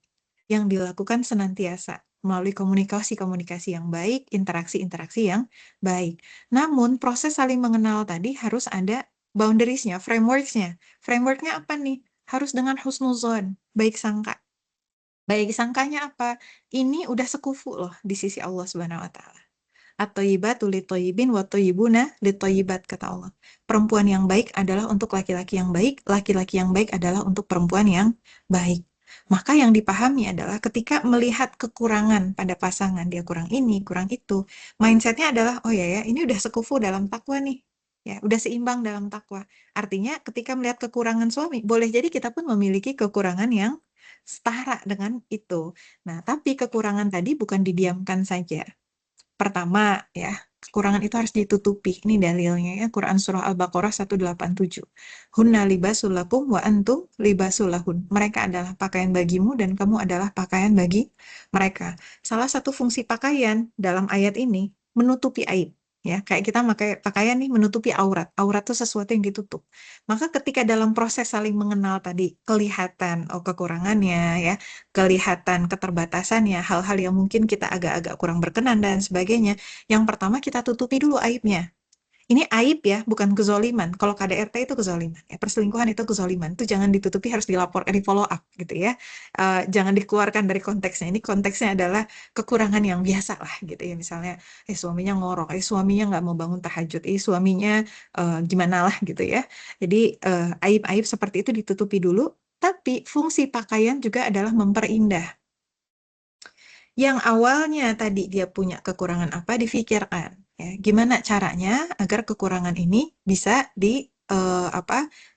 yang dilakukan senantiasa melalui komunikasi-komunikasi yang baik, interaksi-interaksi yang baik. Namun proses saling mengenal tadi harus ada boundariesnya, frameworksnya. Frameworknya apa nih? Harus dengan husnuzon, baik sangka. Baik sangkanya apa? Ini udah sekufu loh di sisi Allah Subhanahu wa taala. At-thayyibatu lit-thayyibin wa thayyibuna lit-thayyibat, kata Allah. Perempuan yang baik adalah untuk laki-laki yang baik, laki-laki yang baik adalah untuk perempuan yang baik. Maka yang dipahami adalah ketika melihat kekurangan pada pasangan, dia kurang ini, kurang itu, mindsetnya adalah, oh ya, ini udah sekufu dalam takwa nih. Ya, udah seimbang dalam takwa. Artinya ketika melihat kekurangan suami, boleh jadi kita pun memiliki kekurangan yang setara dengan itu. Nah, tapi kekurangan tadi bukan didiamkan saja. Pertama, ya, kekurangan itu harus ditutupi. Ini dalilnya ya, Quran Surah Al-Baqarah 187. Hunna libasul lakum wa antum libasul lahun. Mereka adalah pakaian bagimu dan kamu adalah pakaian bagi mereka. Salah satu fungsi pakaian dalam ayat ini menutupi aib. Ya, kayak kita pakai pakaian nih menutupi aurat. Aurat itu sesuatu yang ditutup. Maka ketika dalam proses saling mengenal tadi kelihatan kekurangannya, ya, kelihatan keterbatasannya, hal-hal yang mungkin kita agak-agak kurang berkenan dan sebagainya. Yang pertama kita tutupi dulu aibnya. Ini aib ya, bukan kezoliman. Kalau KDRT itu kezoliman, ya, perselingkuhan itu kezoliman. Itu jangan ditutupi, harus dilapor, di follow up gitu ya. Jangan dikeluarkan dari konteksnya. Ini konteksnya adalah kekurangan yang biasa lah gitu ya. Misalnya, suaminya ngorok, suaminya nggak mau bangun tahajud, suaminya gimana lah gitu ya. Jadi aib-aib seperti itu ditutupi dulu. Tapi fungsi pakaian juga adalah memperindah. Yang awalnya tadi dia punya kekurangan apa, difikirkan ya, gimana caranya agar kekurangan ini bisa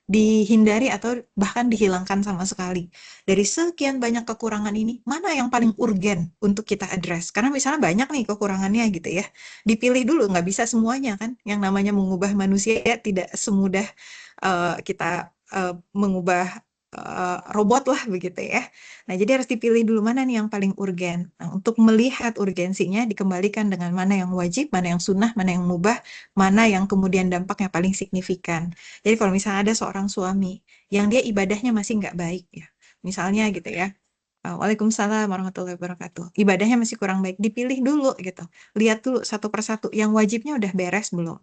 dihindari atau bahkan dihilangkan sama sekali. Dari sekian banyak kekurangan ini, mana yang paling urgen untuk kita address? Karena misalnya banyak nih kekurangannya gitu ya. Dipilih dulu, nggak bisa semuanya kan. Yang namanya mengubah manusia ya tidak semudah kita mengubah robot lah begitu ya. Nah, jadi harus dipilih dulu mana nih yang paling urgen. Nah, untuk melihat urgensinya dikembalikan dengan mana yang wajib, mana yang sunnah, mana yang mubah, mana yang kemudian dampaknya paling signifikan. Jadi kalau misalnya ada seorang suami yang dia ibadahnya masih nggak baik ya, misalnya gitu ya. Waalaikumsalam warahmatullahi wabarakatuh. Ibadahnya masih kurang baik, dipilih dulu gitu. Lihat dulu satu persatu, yang wajibnya udah beres belum?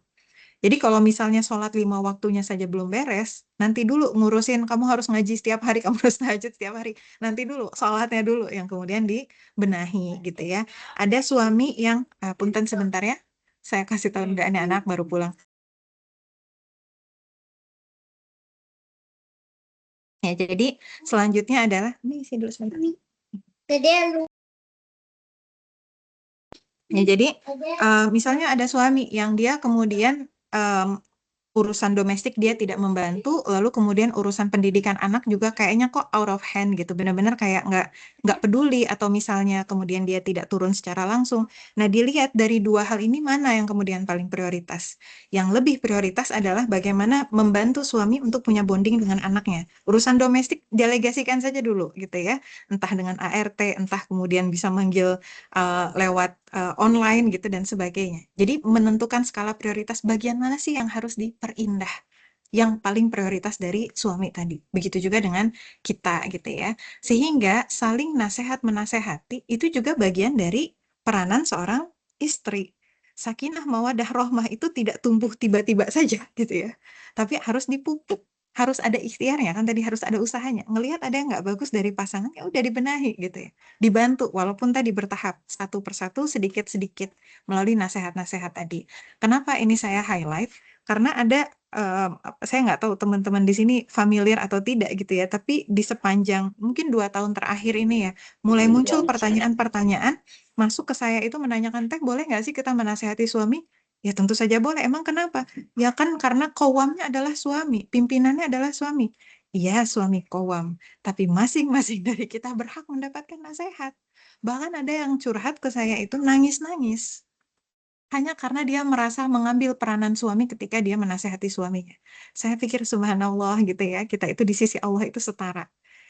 Jadi kalau misalnya sholat 5 waktunya saja belum beres, nanti dulu ngurusin kamu harus ngaji setiap hari, kamu harus tahajud setiap hari. Nanti dulu, sholatnya dulu yang kemudian dibenahi gitu ya. Ada suami yang, punten sebentar ya, saya kasih tahu ke anak-anak baru pulang. Ya, jadi selanjutnya adalah, ini isi dulu sebentar. Ya, jadi misalnya ada suami yang dia kemudian urusan domestik dia tidak membantu, lalu kemudian urusan pendidikan anak juga kayaknya kok out of hand gitu, benar-benar kayak nggak peduli, atau misalnya kemudian dia tidak turun secara langsung. Nah, dilihat dari dua hal ini mana yang kemudian paling prioritas. Yang lebih prioritas adalah bagaimana membantu suami untuk punya bonding dengan anaknya. Urusan domestik delegasikan saja dulu gitu ya, entah dengan ART, entah kemudian bisa manggil lewat online gitu dan sebagainya. Jadi menentukan skala prioritas bagian mana sih yang harus diperindah, yang paling prioritas dari suami tadi. Begitu juga dengan kita gitu ya. Sehingga saling nasihat menasehati itu juga bagian dari peranan seorang istri. Sakinah mawadah rohmah itu tidak tumbuh tiba-tiba saja gitu ya. Tapi harus dipupuk. Harus ada ikhtiarnya kan, tadi harus ada usahanya. Ngelihat ada yang nggak bagus dari pasangan, ya udah dibenahi gitu ya. Dibantu walaupun tadi bertahap, satu persatu sedikit-sedikit melalui nasihat-nasihat tadi. Kenapa ini saya highlight? Karena ada saya nggak tahu teman-teman di sini familiar atau tidak gitu ya, tapi di sepanjang mungkin 2 tahun terakhir ini ya, mulai muncul pertanyaan-pertanyaan masuk ke saya itu menanyakan, Teh boleh nggak sih kita menasehati suami? Ya tentu saja boleh. Emang kenapa? Ya kan karena kawamnya adalah suami, pimpinannya adalah suami. Iya, suami qawwam, tapi masing-masing dari kita berhak mendapatkan nasihat. Bahkan ada yang curhat ke saya itu nangis-nangis. Hanya karena dia merasa mengambil peranan suami ketika dia menasehati suaminya. Saya pikir subhanallah gitu ya, kita itu di sisi Allah itu setara.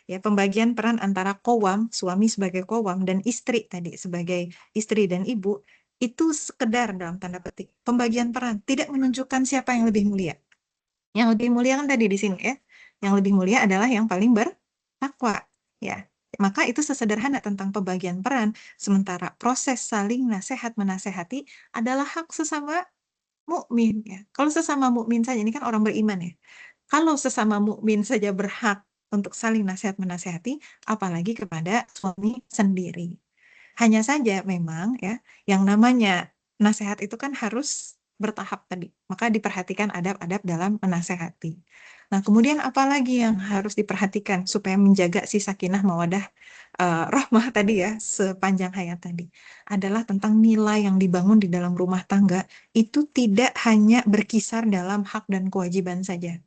Ya, pembagian peran antara qawwam, suami sebagai qawwam, dan istri tadi sebagai istri dan ibu, itu sekedar dalam tanda petik. Pembagian peran tidak menunjukkan siapa yang lebih mulia. Yang lebih mulia kan tadi di sini ya. Yang lebih mulia adalah yang paling bertakwa. Ya. Maka itu sesederhana tentang pembagian peran. Sementara proses saling nasihat menasehati adalah hak sesama mukmin ya. Kalau sesama mukmin saja ini kan orang beriman ya. Kalau sesama mukmin saja berhak untuk saling nasihat menasehati, apalagi kepada suami sendiri. Hanya saja memang ya, yang namanya nasihat itu kan harus bertahap tadi. Maka diperhatikan adab-adab dalam menasehati. Nah, kemudian apa lagi yang harus diperhatikan supaya menjaga si sakinah mawadah rahmah tadi ya sepanjang hayat tadi adalah tentang nilai yang dibangun di dalam rumah tangga itu tidak hanya berkisar dalam hak dan kewajiban saja.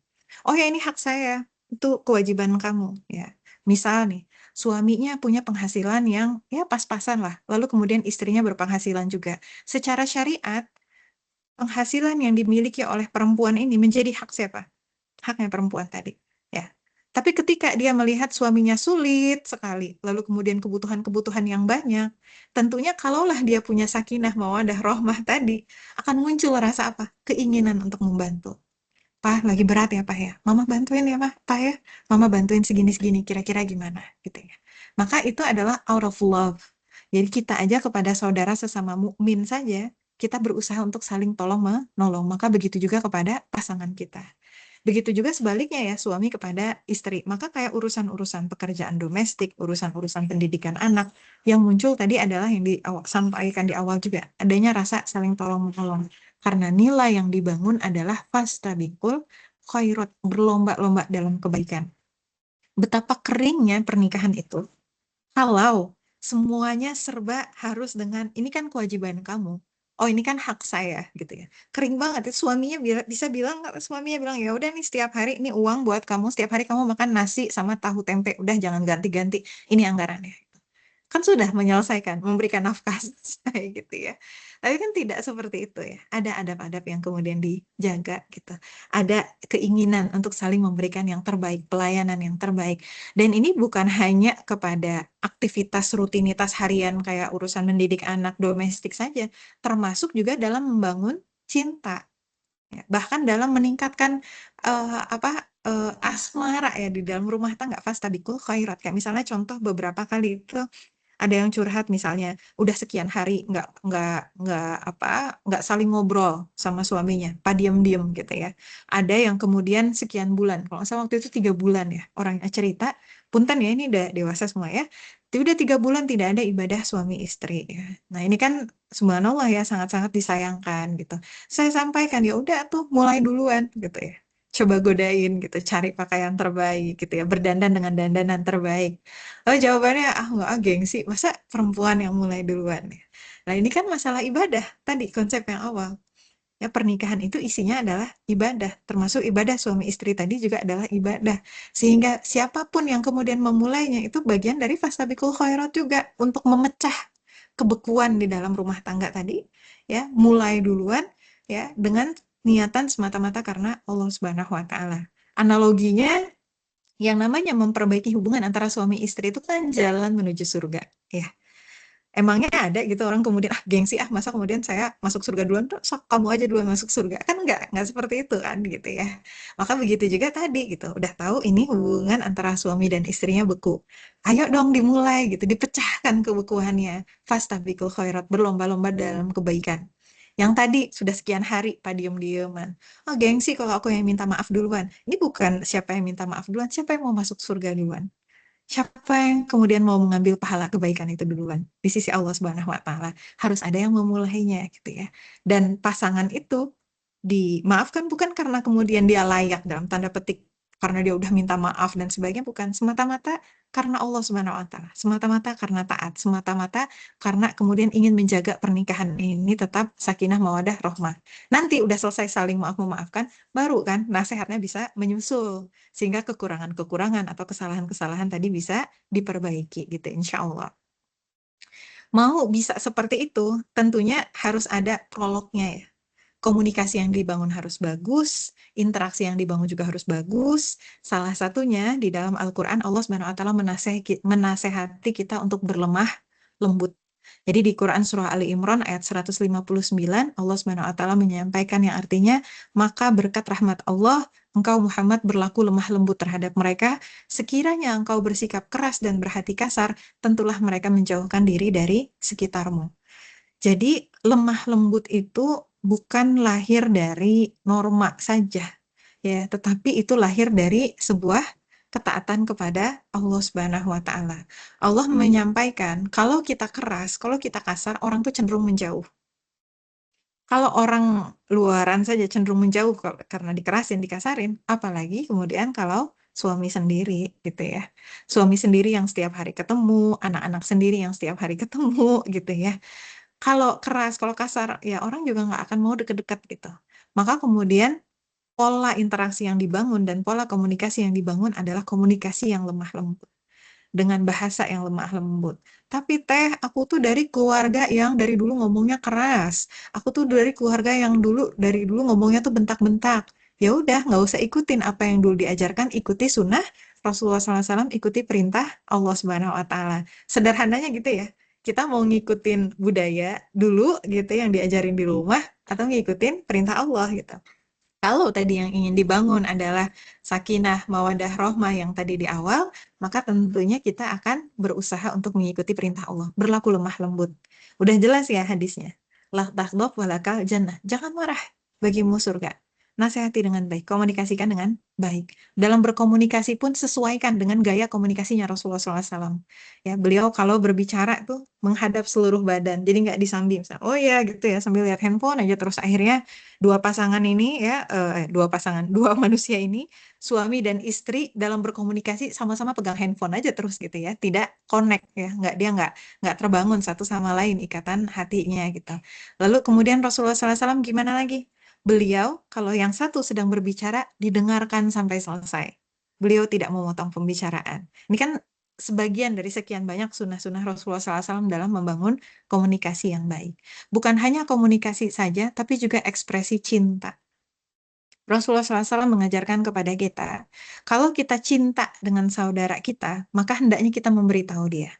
Oh ya, ini hak saya, itu kewajiban kamu ya. Misal nih, suaminya punya penghasilan yang ya pas-pasan lah, lalu kemudian istrinya berpenghasilan juga. Secara syariat, penghasilan yang dimiliki oleh perempuan ini menjadi hak siapa? Haknya perempuan tadi. Ya. Tapi ketika dia melihat suaminya sulit sekali, lalu kemudian kebutuhan-kebutuhan yang banyak, tentunya kalaulah dia punya sakinah, mawadah, rohmah tadi, akan muncul rasa apa? Keinginan untuk membantu. Pak, lagi berat ya, Pak ya. Mama bantuin ya, Pak ya. Mama bantuin segini-segini, kira-kira gimana gitu ya. Maka itu adalah out of love. Jadi kita aja kepada saudara sesama mukmin saja, kita berusaha untuk saling tolong menolong. Maka begitu juga kepada pasangan kita. Begitu juga sebaliknya ya, suami kepada istri. Maka kayak urusan-urusan pekerjaan domestik, urusan-urusan pendidikan anak, yang muncul tadi adalah yang sampaikan di awal juga, adanya rasa saling tolong-menolong. Karena nilai yang dibangun adalah fastabiqul khairat, berlomba-lomba dalam kebaikan. Betapa keringnya pernikahan itu kalau semuanya serba harus dengan ini kan kewajiban kamu. Oh, ini kan hak saya gitu ya. Kering banget itu suaminya bisa bilang suaminya bilang ya udah nih setiap hari ini uang buat kamu, setiap hari kamu makan nasi sama tahu tempe, udah jangan ganti-ganti. Ini anggarannya. Kan sudah menyelesaikan, memberikan nafkah selesai gitu ya. Tapi kan tidak seperti itu ya. Ada adab-adab yang kemudian dijaga gitu. Ada keinginan untuk saling memberikan yang terbaik, pelayanan yang terbaik. Dan ini bukan hanya kepada aktivitas rutinitas harian kayak urusan mendidik anak domestik saja, termasuk juga dalam membangun cinta. Ya, bahkan dalam meningkatkan asmara ya di dalam rumah tangga fastabiqul khairat. Kayak misalnya contoh beberapa kali itu ada yang curhat misalnya udah sekian hari nggak saling ngobrol sama suaminya, diam-diam gitu ya. Ada yang kemudian sekian bulan, kalau nggak salah waktu itu 3 bulan ya orangnya cerita, punten ya ini udah dewasa semua ya. Tapi udah 3 bulan tidak ada ibadah suami istri ya. Nah ini kan subhanallah ya sangat-sangat disayangkan gitu. Saya sampaikan ya udah tuh mulai duluan gitu ya. Coba godain gitu, cari pakaian terbaik gitu ya, berdandan dengan dandanan terbaik. Oh, jawabannya nggak gengsi. Masa perempuan yang mulai duluan ya? Nah, ini kan masalah ibadah. Tadi konsep yang awal. Ya, pernikahan itu isinya adalah ibadah. Termasuk ibadah suami istri tadi juga adalah ibadah. Sehingga siapapun yang kemudian memulainya itu bagian dari fastabiqul khairat juga. Untuk memecah kebekuan di dalam rumah tangga tadi. Ya, mulai duluan ya dengan niatan semata-mata karena Allah Subhanahu wa taala. Analoginya yang namanya memperbaiki hubungan antara suami istri itu kan jalan menuju surga, ya. Emangnya ada gitu orang kemudian gengsi masa kemudian saya masuk surga duluan tuh sok kamu aja duluan masuk surga kan nggak seperti itu kan gitu ya. Maka begitu juga tadi gitu udah tahu ini hubungan antara suami dan istrinya beku, ayo dong dimulai gitu dipecahkan kebekuannya, fastabiqul khairat, berlomba-lomba dalam kebaikan. Yang tadi sudah sekian hari diem-dieman, gengsi kalau aku yang minta maaf duluan. Ini bukan siapa yang minta maaf duluan, siapa yang mau masuk surga duluan. Siapa yang kemudian mau mengambil pahala kebaikan itu duluan di sisi Allah Subhanahu wa taala, harus ada yang memulainya gitu ya. Dan pasangan itu dimaafkan bukan karena kemudian dia layak dalam tanda petik karena dia udah minta maaf dan sebagainya, bukan semata-mata karena Allah Subhanahu wa taala, semata-mata karena taat, semata-mata karena kemudian ingin menjaga pernikahan ini tetap sakinah mawadah rohmah. Nanti udah selesai saling maaf memaafkan, baru kan nasihatnya bisa menyusul sehingga kekurangan-kekurangan atau kesalahan-kesalahan tadi bisa diperbaiki gitu insya Allah. Mau bisa seperti itu, tentunya harus ada prolognya ya. Komunikasi yang dibangun harus bagus, interaksi yang dibangun juga harus bagus. Salah satunya di dalam Al-Quran Allah SWT menasehati kita untuk berlemah lembut. Jadi di Quran Surah Ali Imran ayat 159 Allah SWT menyampaikan yang artinya, maka berkat rahmat Allah engkau Muhammad berlaku lemah lembut terhadap mereka, sekiranya engkau bersikap keras dan berhati kasar, tentulah mereka menjauhkan diri dari sekitarmu. Jadi lemah lembut itu bukan lahir dari norma saja, ya, tetapi itu lahir dari sebuah ketaatan kepada Allah Subhanahu wa taala. Allah menyampaikan, kalau kita keras, kalau kita kasar, orang tuh cenderung menjauh. Kalau orang luaran saja cenderung menjauh karena dikerasin, dikasarin, apalagi kemudian kalau suami sendiri gitu ya. Suami sendiri yang setiap hari ketemu, anak-anak sendiri yang setiap hari ketemu gitu ya. Kalau keras, kalau kasar, ya orang juga nggak akan mau deket-deket gitu. Maka kemudian pola interaksi yang dibangun dan pola komunikasi yang dibangun adalah komunikasi yang lemah lembut. Dengan bahasa yang lemah lembut. Tapi teh, aku tuh dari keluarga yang dari dulu ngomongnya keras. Aku tuh dari keluarga yang dari dulu ngomongnya tuh bentak-bentak. Ya udah, nggak usah ikutin apa yang dulu diajarkan, ikuti sunnah Rasulullah SAW, ikuti perintah Allah Subhanahu Wa Taala. Sederhananya gitu ya. Kita mau ngikutin budaya dulu gitu yang diajarin di rumah atau ngikutin perintah Allah gitu. Kalau tadi yang ingin dibangun adalah sakinah, mawadah, rohmah yang tadi di awal, maka tentunya kita akan berusaha untuk mengikuti perintah Allah, berlaku lemah lembut. Udah jelas ya hadisnya. La taghdab walakal jannah. Jangan marah, bagimu surga. Nasihati dengan baik, komunikasikan dengan baik. Dalam berkomunikasi pun sesuaikan dengan gaya komunikasinya Rasulullah SAW. Ya, beliau kalau berbicara tuh menghadap seluruh badan, jadi nggak disambi. Misalnya, oh ya gitu ya, sambil lihat handphone aja terus akhirnya dua manusia ini, suami dan istri dalam berkomunikasi sama-sama pegang handphone aja terus gitu ya, tidak connect ya, nggak terbangun satu sama lain ikatan hatinya gitu. Lalu kemudian Rasulullah SAW gimana lagi? Beliau kalau yang satu sedang berbicara didengarkan sampai selesai. Beliau tidak memotong pembicaraan. Ini kan sebagian dari sekian banyak sunnah-sunnah Rasulullah SAW dalam membangun komunikasi yang baik. Bukan hanya komunikasi saja, tapi juga ekspresi cinta. Rasulullah SAW mengajarkan kepada kita, kalau kita cinta dengan saudara kita, maka hendaknya kita memberitahu dia.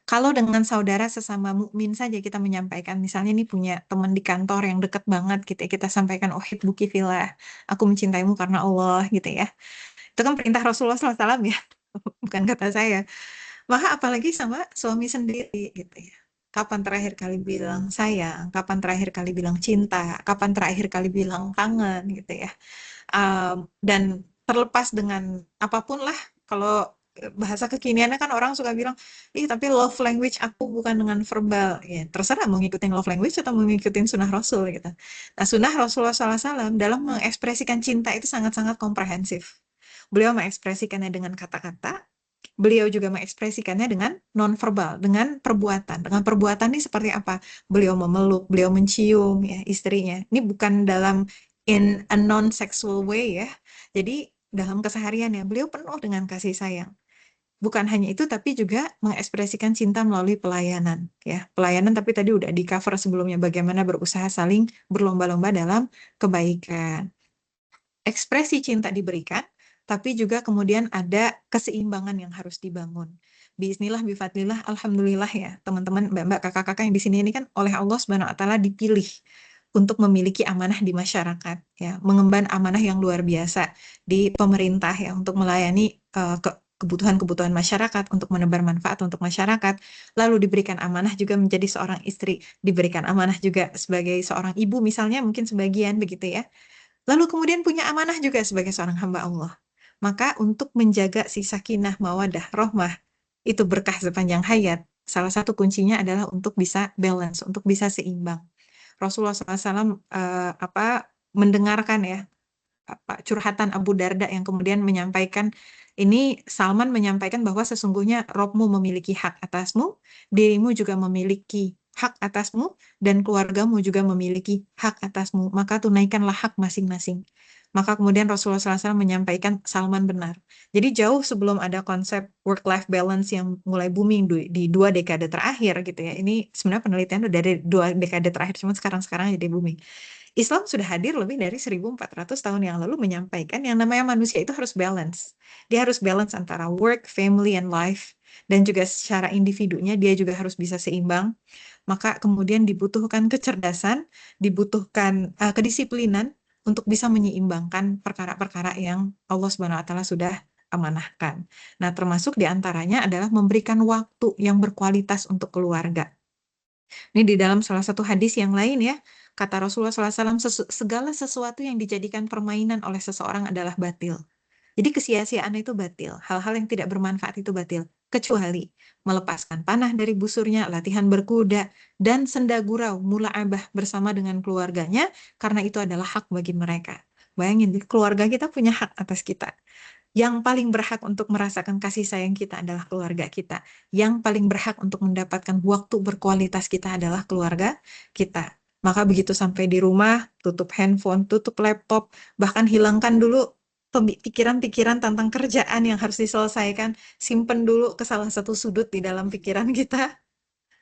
Kalau dengan saudara sesama mukmin saja kita menyampaikan, misalnya nih punya teman di kantor yang deket banget gitu ya, kita sampaikan, oh hibbuki fillah, aku mencintaimu karena Allah gitu ya. Itu kan perintah Rasulullah SAW ya, bukan kata saya. Maka apalagi sama suami sendiri gitu ya. Kapan terakhir kali bilang sayang, kapan terakhir kali bilang cinta, kapan terakhir kali bilang kangen gitu ya. Dan terlepas dengan apapun lah, kalau bahasa kekiniannya kan orang suka bilang, ih tapi love language aku bukan dengan verbal. Ya, terserah mau ngikutin love language atau mau ngikutin sunnah Rasul gitu. Nah, sunnah Rasulullah SAW dalam mengekspresikan cinta itu sangat-sangat komprehensif. Beliau mengekspresikannya dengan kata-kata, beliau juga mengekspresikannya dengan nonverbal, dengan perbuatan. Dengan perbuatan ini seperti apa? Beliau memeluk, beliau mencium ya istrinya. Ini bukan dalam in a non-sexual way ya. Jadi dalam kesehariannya beliau penuh dengan kasih sayang. Bukan hanya itu, tapi juga mengekspresikan cinta melalui pelayanan ya. Pelayanan tapi tadi udah di cover sebelumnya, bagaimana berusaha saling berlomba-lomba dalam kebaikan. Ekspresi cinta diberikan, tapi juga kemudian ada keseimbangan yang harus dibangun. Bismillah, bifadlillah, alhamdulillah ya teman-teman, mbak-mbak, kakak-kakak yang di sini ini kan oleh Allah Subhanahu wa taala dipilih untuk memiliki amanah di masyarakat ya, mengemban amanah yang luar biasa di pemerintah ya, untuk melayani kebutuhan-kebutuhan masyarakat, untuk menebar manfaat untuk masyarakat, lalu diberikan amanah juga menjadi seorang istri, diberikan amanah juga sebagai seorang ibu misalnya, mungkin sebagian begitu ya. Lalu kemudian punya amanah juga sebagai seorang hamba Allah. Maka untuk menjaga si sakinah, mawadah, rohmah, itu berkah sepanjang hayat, salah satu kuncinya adalah untuk bisa balance, untuk bisa seimbang. Rasulullah SAW mendengarkan ya curhatan Abu Darda yang kemudian menyampaikan Ini Salman menyampaikan bahwa sesungguhnya Robmu memiliki hak atasmu, dirimu juga memiliki hak atasmu, dan keluargamu juga memiliki hak atasmu. Maka tunaikanlah hak masing-masing. Maka kemudian Rasulullah SAW menyampaikan Salman benar. Jadi jauh sebelum ada konsep work-life balance yang mulai booming di 2 dekade terakhir gitu ya. Ini sebenarnya penelitian udah dari 2 dekade terakhir, cuma sekarang-sekarang jadi booming. Islam sudah hadir lebih dari 1400 tahun yang lalu menyampaikan yang namanya manusia itu harus balance. Dia harus balance antara work, family, and life. Dan juga secara individunya dia juga harus bisa seimbang. Maka kemudian dibutuhkan kecerdasan, dibutuhkan kedisiplinan untuk bisa menyeimbangkan perkara-perkara yang Allah Subhanahu wa taala sudah amanahkan. Nah, termasuk diantaranya adalah memberikan waktu yang berkualitas untuk keluarga. Ini di dalam salah satu hadis yang lain ya, kata Rasulullah SAW, segala sesuatu yang dijadikan permainan oleh seseorang adalah batil. Jadi kesia-siaan itu batil, hal-hal yang tidak bermanfaat itu batil, kecuali melepaskan panah dari busurnya, latihan berkuda, dan senda gurau, mula'abah bersama dengan keluarganya, karena itu adalah hak bagi mereka. Bayangin, keluarga kita punya hak atas kita. Yang paling berhak untuk merasakan kasih sayang kita adalah keluarga kita. Yang paling berhak untuk mendapatkan waktu berkualitas kita adalah keluarga kita. Maka begitu sampai di rumah, tutup handphone, tutup laptop, bahkan hilangkan dulu pikiran-pikiran tentang kerjaan yang harus diselesaikan, simpen dulu ke salah satu sudut di dalam pikiran kita,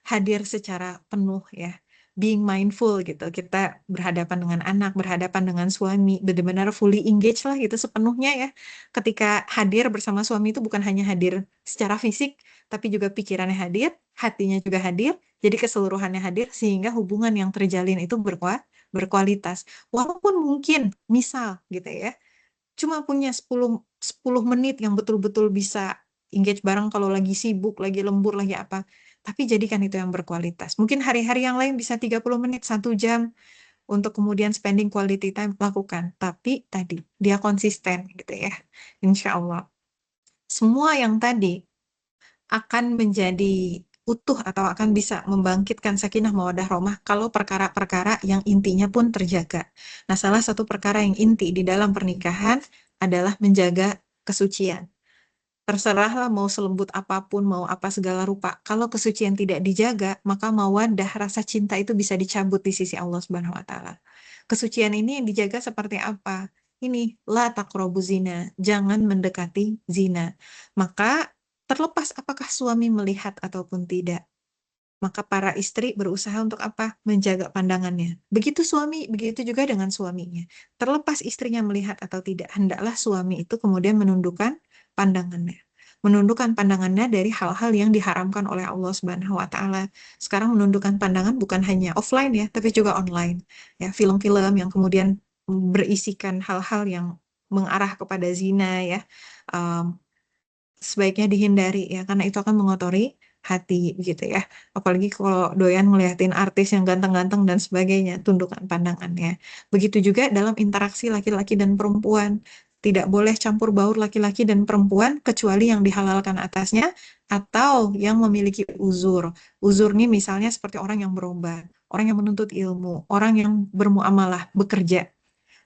hadir secara penuh ya, being mindful gitu. Kita berhadapan dengan anak, berhadapan dengan suami, benar-benar fully engage lah gitu sepenuhnya ya. Ketika hadir bersama suami itu bukan hanya hadir secara fisik, tapi juga pikirannya hadir, hatinya juga hadir, jadi keseluruhannya hadir sehingga hubungan yang terjalin itu berkualitas. Walaupun mungkin misal gitu ya, cuma punya 10 menit yang betul-betul bisa engage bareng kalau lagi sibuk, lagi lembur, lagi apa. Tapi jadikan itu yang berkualitas. Mungkin hari-hari yang lain bisa 30 menit, 1 jam untuk kemudian spending quality time lakukan. Tapi tadi dia konsisten gitu ya. Insya Allah. Semua yang tadi akan menjadi utuh atau akan bisa membangkitkan sakinah mawaddah rahmah kalau perkara-perkara yang intinya pun terjaga. Nah, salah satu perkara yang inti di dalam pernikahan adalah menjaga kesucian. Terserahlah mau selembut apapun, mau apa segala rupa. Kalau kesucian tidak dijaga, maka mawaddah, rasa cinta itu bisa dicabut di sisi Allah Subhanahu wa taala. Kesucian ini yang dijaga seperti apa? Ini la taqrabu zina, jangan mendekati zina. Maka terlepas apakah suami melihat ataupun tidak, maka para istri berusaha untuk apa? Menjaga pandangannya. Begitu suami, begitu juga dengan suaminya. Terlepas istrinya melihat atau tidak, hendaklah suami itu kemudian menundukkan pandangannya. Menundukkan pandangannya dari hal-hal yang diharamkan oleh Allah Subhanahu wa taala. Sekarang menundukkan pandangan bukan hanya offline ya, tapi juga online. Ya, film-film yang kemudian berisikan hal-hal yang mengarah kepada zina ya. Um, Sebaiknya dihindari ya, karena itu akan mengotori hati gitu ya. Apalagi kalau doyan ngeliatin artis yang ganteng-ganteng dan sebagainya, tundukkan pandangannya. Begitu juga dalam interaksi laki-laki dan perempuan. Tidak boleh campur baur laki-laki dan perempuan kecuali yang dihalalkan atasnya atau yang memiliki uzur. Uzur ini misalnya seperti orang yang berobat, orang yang menuntut ilmu, orang yang bermuamalah, bekerja.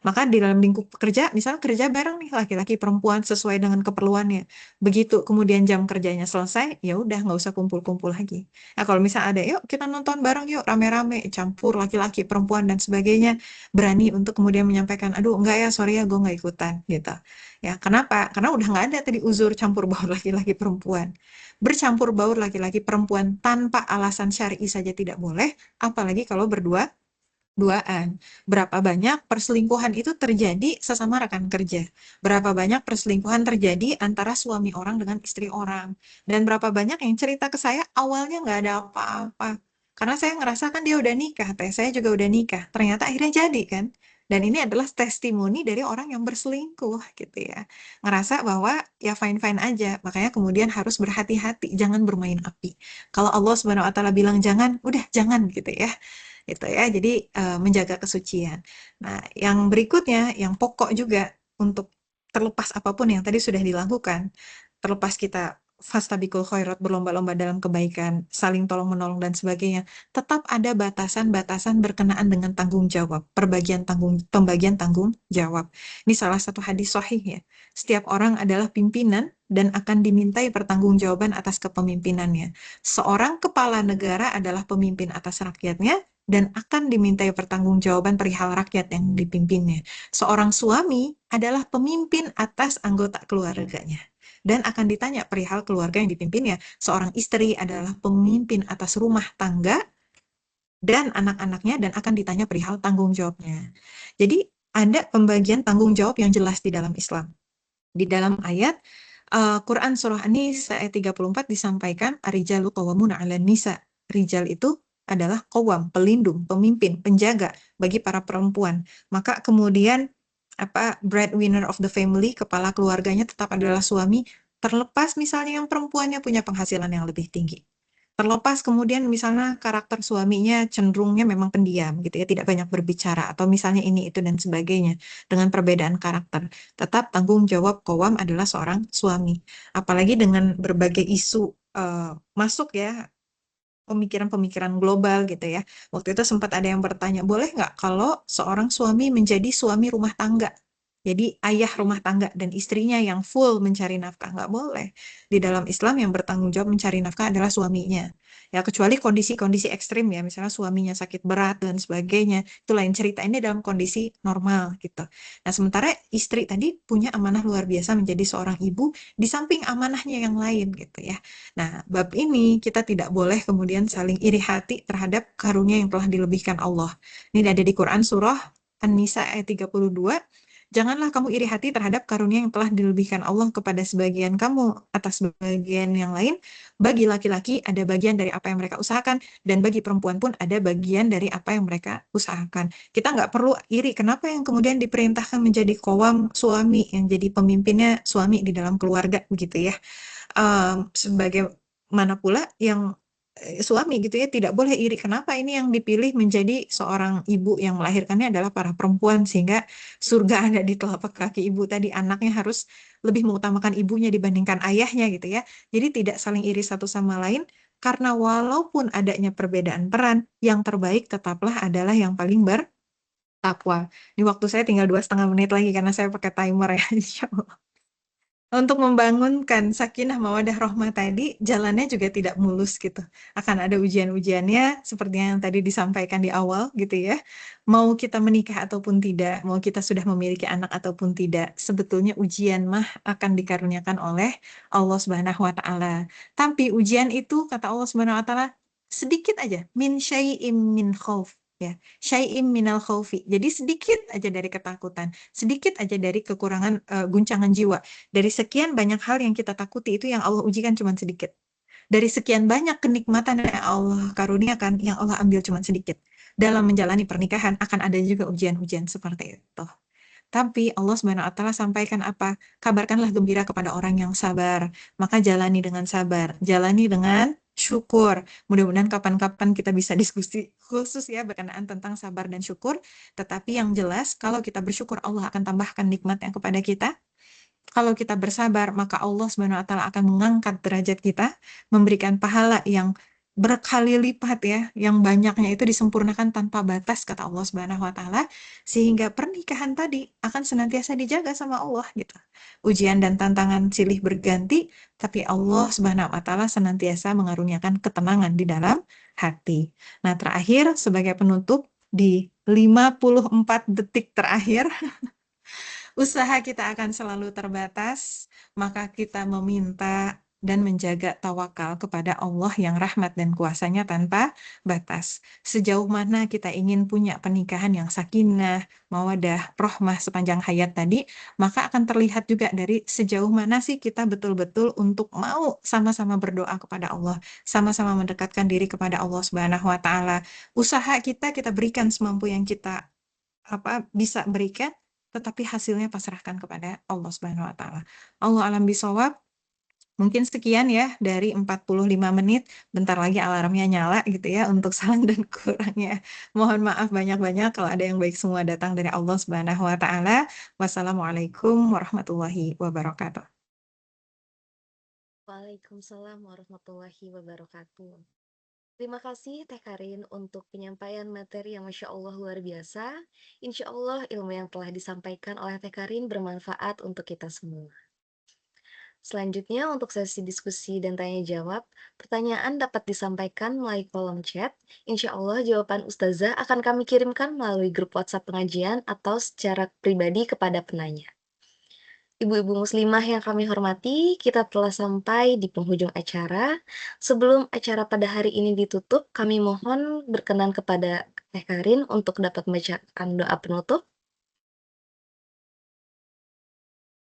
Maka di dalam lingkup kerja, misalnya kerja bareng nih laki-laki perempuan sesuai dengan keperluannya. Begitu kemudian jam kerjanya selesai, ya udah nggak usah kumpul-kumpul lagi. Nah kalau misalnya ada, yuk kita nonton bareng yuk rame-rame, campur laki-laki perempuan dan sebagainya, berani untuk kemudian menyampaikan, aduh enggak ya, sorry ya gue nggak ikutan gitu. Ya kenapa? Karena udah nggak ada tadi uzur campur baur laki-laki perempuan. Bercampur baur laki-laki perempuan tanpa alasan syar'i saja tidak boleh, apalagi kalau duaan. Berapa banyak perselingkuhan itu terjadi sesama rekan kerja? Berapa banyak perselingkuhan terjadi antara suami orang dengan istri orang? Dan berapa banyak yang cerita ke saya awalnya nggak ada apa-apa. Karena saya ngerasa kan dia udah nikah, teh saya juga udah nikah. Ternyata akhirnya jadi kan. Dan ini adalah testimoni dari orang yang berselingkuh gitu ya. Ngerasa bahwa ya fine-fine aja. Makanya kemudian harus berhati-hati, jangan bermain api. Kalau Allah Subhanahu wa taala bilang jangan, udah jangan gitu ya gitu ya. Jadi menjaga kesucian. Nah, yang berikutnya, yang pokok juga untuk terlepas apapun yang tadi sudah dilakukan, terlepas kita fastabikul khairat berlomba-lomba dalam kebaikan, saling tolong menolong dan sebagainya, tetap ada batasan-batasan berkenaan dengan tanggung jawab, pembagian tanggung jawab. Ini salah satu hadis sahih ya. Setiap orang adalah pimpinan dan akan dimintai pertanggungjawaban atas kepemimpinannya. Seorang kepala negara adalah pemimpin atas rakyatnya dan akan dimintai pertanggungjawaban perihal rakyat yang dipimpinnya. Seorang suami adalah pemimpin atas anggota keluarganya dan akan ditanya perihal keluarga yang dipimpinnya. Seorang istri adalah pemimpin atas rumah tangga dan anak-anaknya dan akan ditanya perihal tanggung jawabnya. Jadi ada pembagian tanggung jawab yang jelas di dalam Islam. Di dalam ayat Quran surah An-Nisa ayat 34 disampaikan ar-rijalu qawwamuna 'alan nisa. Rijal itu adalah qawwam, pelindung, pemimpin, penjaga bagi para perempuan. Maka kemudian breadwinner of the family, kepala keluarganya tetap adalah suami, terlepas misalnya yang perempuannya punya penghasilan yang lebih tinggi. Terlepas kemudian misalnya karakter suaminya cenderungnya memang pendiam gitu ya, tidak banyak berbicara atau misalnya ini itu dan sebagainya dengan perbedaan karakter. Tetap tanggung jawab qawwam adalah seorang suami. Apalagi dengan berbagai isu masuk ya pemikiran-pemikiran global gitu ya. Waktu itu sempat ada yang bertanya, boleh nggak kalau seorang suami menjadi suami rumah tangga? Jadi ayah rumah tangga dan istrinya yang full mencari nafkah. Nggak boleh. Di dalam Islam yang bertanggung jawab mencari nafkah adalah suaminya. Ya kecuali kondisi-kondisi ekstrim ya, misalnya suaminya sakit berat dan sebagainya. Itu lain cerita, ini dalam kondisi normal gitu. Nah sementara istri tadi punya amanah luar biasa menjadi seorang ibu di samping amanahnya yang lain gitu ya. Nah, bab ini kita tidak boleh kemudian saling iri hati terhadap karunia yang telah dilebihkan Allah. Ini ada di Quran surah An-Nisa ayat 32. Janganlah kamu iri hati terhadap karunia yang telah dilebihkan Allah kepada sebagian kamu atas sebagian yang lain. Bagi laki-laki ada bagian dari apa yang mereka usahakan, dan bagi perempuan pun ada bagian dari apa yang mereka usahakan. Kita nggak perlu iri. Kenapa yang kemudian diperintahkan menjadi qawwam suami, yang jadi pemimpinnya suami di dalam keluarga begitu ya. Sebagaimana pula yang suami gitu ya tidak boleh iri. Kenapa ini yang dipilih menjadi seorang ibu yang melahirkannya adalah para perempuan sehingga surga ada di telapak kaki ibu tadi, anaknya harus lebih mengutamakan ibunya dibandingkan ayahnya gitu ya. Jadi tidak saling iri satu sama lain karena walaupun adanya perbedaan peran, yang terbaik tetaplah adalah yang paling bertakwa. Ini waktu saya tinggal 2,5 menit lagi karena saya pakai timer ya. Insya Allah. Untuk membangunkan sakinah mawadah rohmah tadi, jalannya juga tidak mulus gitu. Akan ada ujian-ujiannya, seperti yang tadi disampaikan di awal gitu ya. Mau kita menikah ataupun tidak, mau kita sudah memiliki anak ataupun tidak, sebetulnya ujian mah akan dikaruniakan oleh Allah Subhanahu wa Ta'ala. Tapi ujian itu, kata Allah Subhanahu wa Ta'ala, sedikit aja, min syai'im min khauf. Ya, syai'im minal khaufi. Jadi sedikit aja dari ketakutan, sedikit aja dari kekurangan guncangan jiwa. Dari sekian banyak hal yang kita takuti itu yang Allah ujikan cuma sedikit. Dari sekian banyak kenikmatan yang Allah karuniakan, yang Allah ambil cuma sedikit. Dalam menjalani pernikahan akan ada juga ujian-ujian seperti itu. Tapi Allah Subhanahu wa Ta'ala sampaikan apa? Kabarkanlah gembira kepada orang yang sabar. Maka jalani dengan sabar, jalani dengan syukur. Mudah-mudahan kapan-kapan kita bisa diskusi khusus ya berkenaan tentang sabar dan syukur. Tetapi yang jelas kalau kita bersyukur Allah akan tambahkan nikmatnya kepada kita. Kalau kita bersabar, maka Allah Subhanahu wa Ta'ala akan mengangkat derajat kita, memberikan pahala yang berkali lipat ya, yang banyaknya itu disempurnakan tanpa batas kata Allah Subhanahu wa Ta'ala, sehingga pernikahan tadi akan senantiasa dijaga sama Allah gitu. Ujian dan tantangan silih berganti, tapi Allah Subhanahu wa Ta'ala senantiasa mengaruniakan ketenangan di dalam hati. Nah, terakhir sebagai penutup di 54 detik terakhir usaha kita akan selalu terbatas, maka kita meminta dan menjaga tawakal kepada Allah yang rahmat dan kuasanya tanpa batas. Sejauh mana kita ingin punya pernikahan yang sakinah, mawadah, rohmah sepanjang hayat tadi, maka akan terlihat juga dari sejauh mana sih kita betul-betul untuk mau sama-sama berdoa kepada Allah, sama-sama mendekatkan diri kepada Allah Subhanahu wa Ta'ala. Usaha kita berikan semampu yang kita bisa berikan, tetapi hasilnya pasrahkan kepada Allah Subhanahu wa Ta'ala. Allah alam bisawab. Mungkin sekian ya dari 45 menit. Bentar lagi alarmnya nyala gitu ya untuk salah dan kurangnya. Mohon maaf banyak-banyak kalau ada yang baik semua datang dari Allah Subhanahu wa Ta'ala. Wassalamualaikum warahmatullahi wabarakatuh. Waalaikumsalam warahmatullahi wabarakatuh. Terima kasih Teh Karin untuk penyampaian materi yang Masya Allah luar biasa. Insya Allah ilmu yang telah disampaikan oleh Teh Karin bermanfaat untuk kita semua. Selanjutnya, untuk sesi diskusi dan tanya jawab, pertanyaan dapat disampaikan melalui kolom chat. Insya Allah, jawaban Ustazah akan kami kirimkan melalui grup WhatsApp pengajian atau secara pribadi kepada penanya. Ibu-ibu muslimah yang kami hormati, kita telah sampai di penghujung acara. Sebelum acara pada hari ini ditutup, kami mohon berkenan kepada Teh Karin untuk dapat membacakan doa penutup.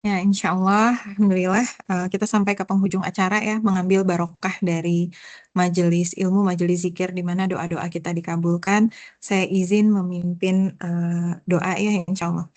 Ya, insya Allah, Alhamdulillah, kita sampai ke penghujung acara ya, mengambil barokah dari majelis ilmu, majelis zikir, di mana doa-doa kita dikabulkan. Saya izin memimpin doa ya, insya Allah.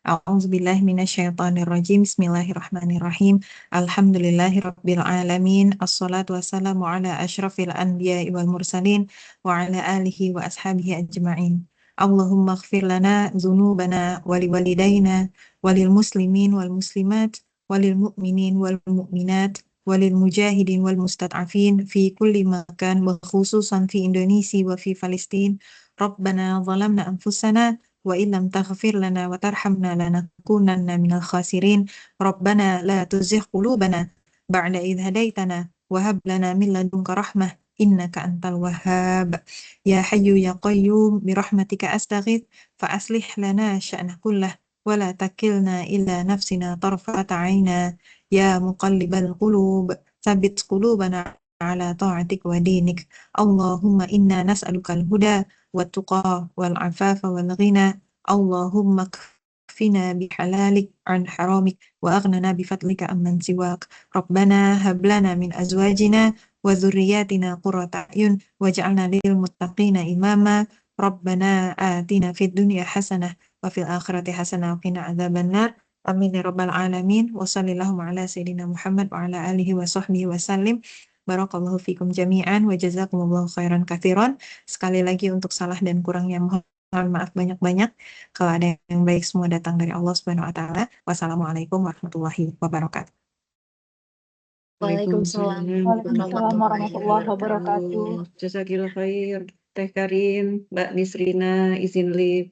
A'udzubillahi minasyaitonirrajim. Bismillahirrahmanirrahim. Alhamdulillahirabbil alamin. Assalatu wassalamu ala asyrafil anbiya'i wal mursalin wa ala alihi wa ashabihi ajma'in. Allahumma ighfir lana dzunubana wa liwalidayna walil muslimin wal muslimat walil mu'minin wal mu'minat walil mujahidin wal mustad'afin fi kulli makan wa khususan fi Indonesia wa fi Palestin. Rabbana zalamna anfusana wa illam taghfir lana wa tarhamna lanakunanna minal khasirin. Rabbana la tuzigh qulubana ba'da idh hadaitana wa hab lana min ladunka rahmah innaka antal wahhab. Ya hayyu ya qayyum bi rahmatika astaghith fa aslih lana sya'na kullah wa la takilna illa nafsina tarfata 'aina. Ya muqallibal qulub tsabbit qulubana ala ta'atik wa dinik. Allahumma inna nas'alukal huda والتقى والعفاف والغنى. اللهم اكفنا بحلالك عن حرامك وأغننا بفضلك عمن سواك. ربنا هب لنا من أزواجنا وذرياتنا قرة أعين واجعلنا للمتقين إماما. ربنا آتنا في الدنيا حسنة وفي الآخرة حسنة وقنا عذاب النار. Amin ya rabbal alamin. Wassallallahu ala sayyidina Muhammad wa ala alihi wa sahbihi wasallim. Barakallahu fikum jami'an wa jazakumullahu khairan katsiran. Sekali lagi untuk salah dan kurangnya mohon maaf banyak-banyak. Kalau ada yang baik semua datang dari Allah Subhanahu wa taala. Wassalamualaikum warahmatullahi wabarakatuh. Waalaikumsalam Waalaikumsalam warahmatullahi warahmatullahi wabarakatuh. Jazakillah khair, Teh Karin, Mbak Nisrina, izin live.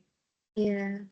Ya.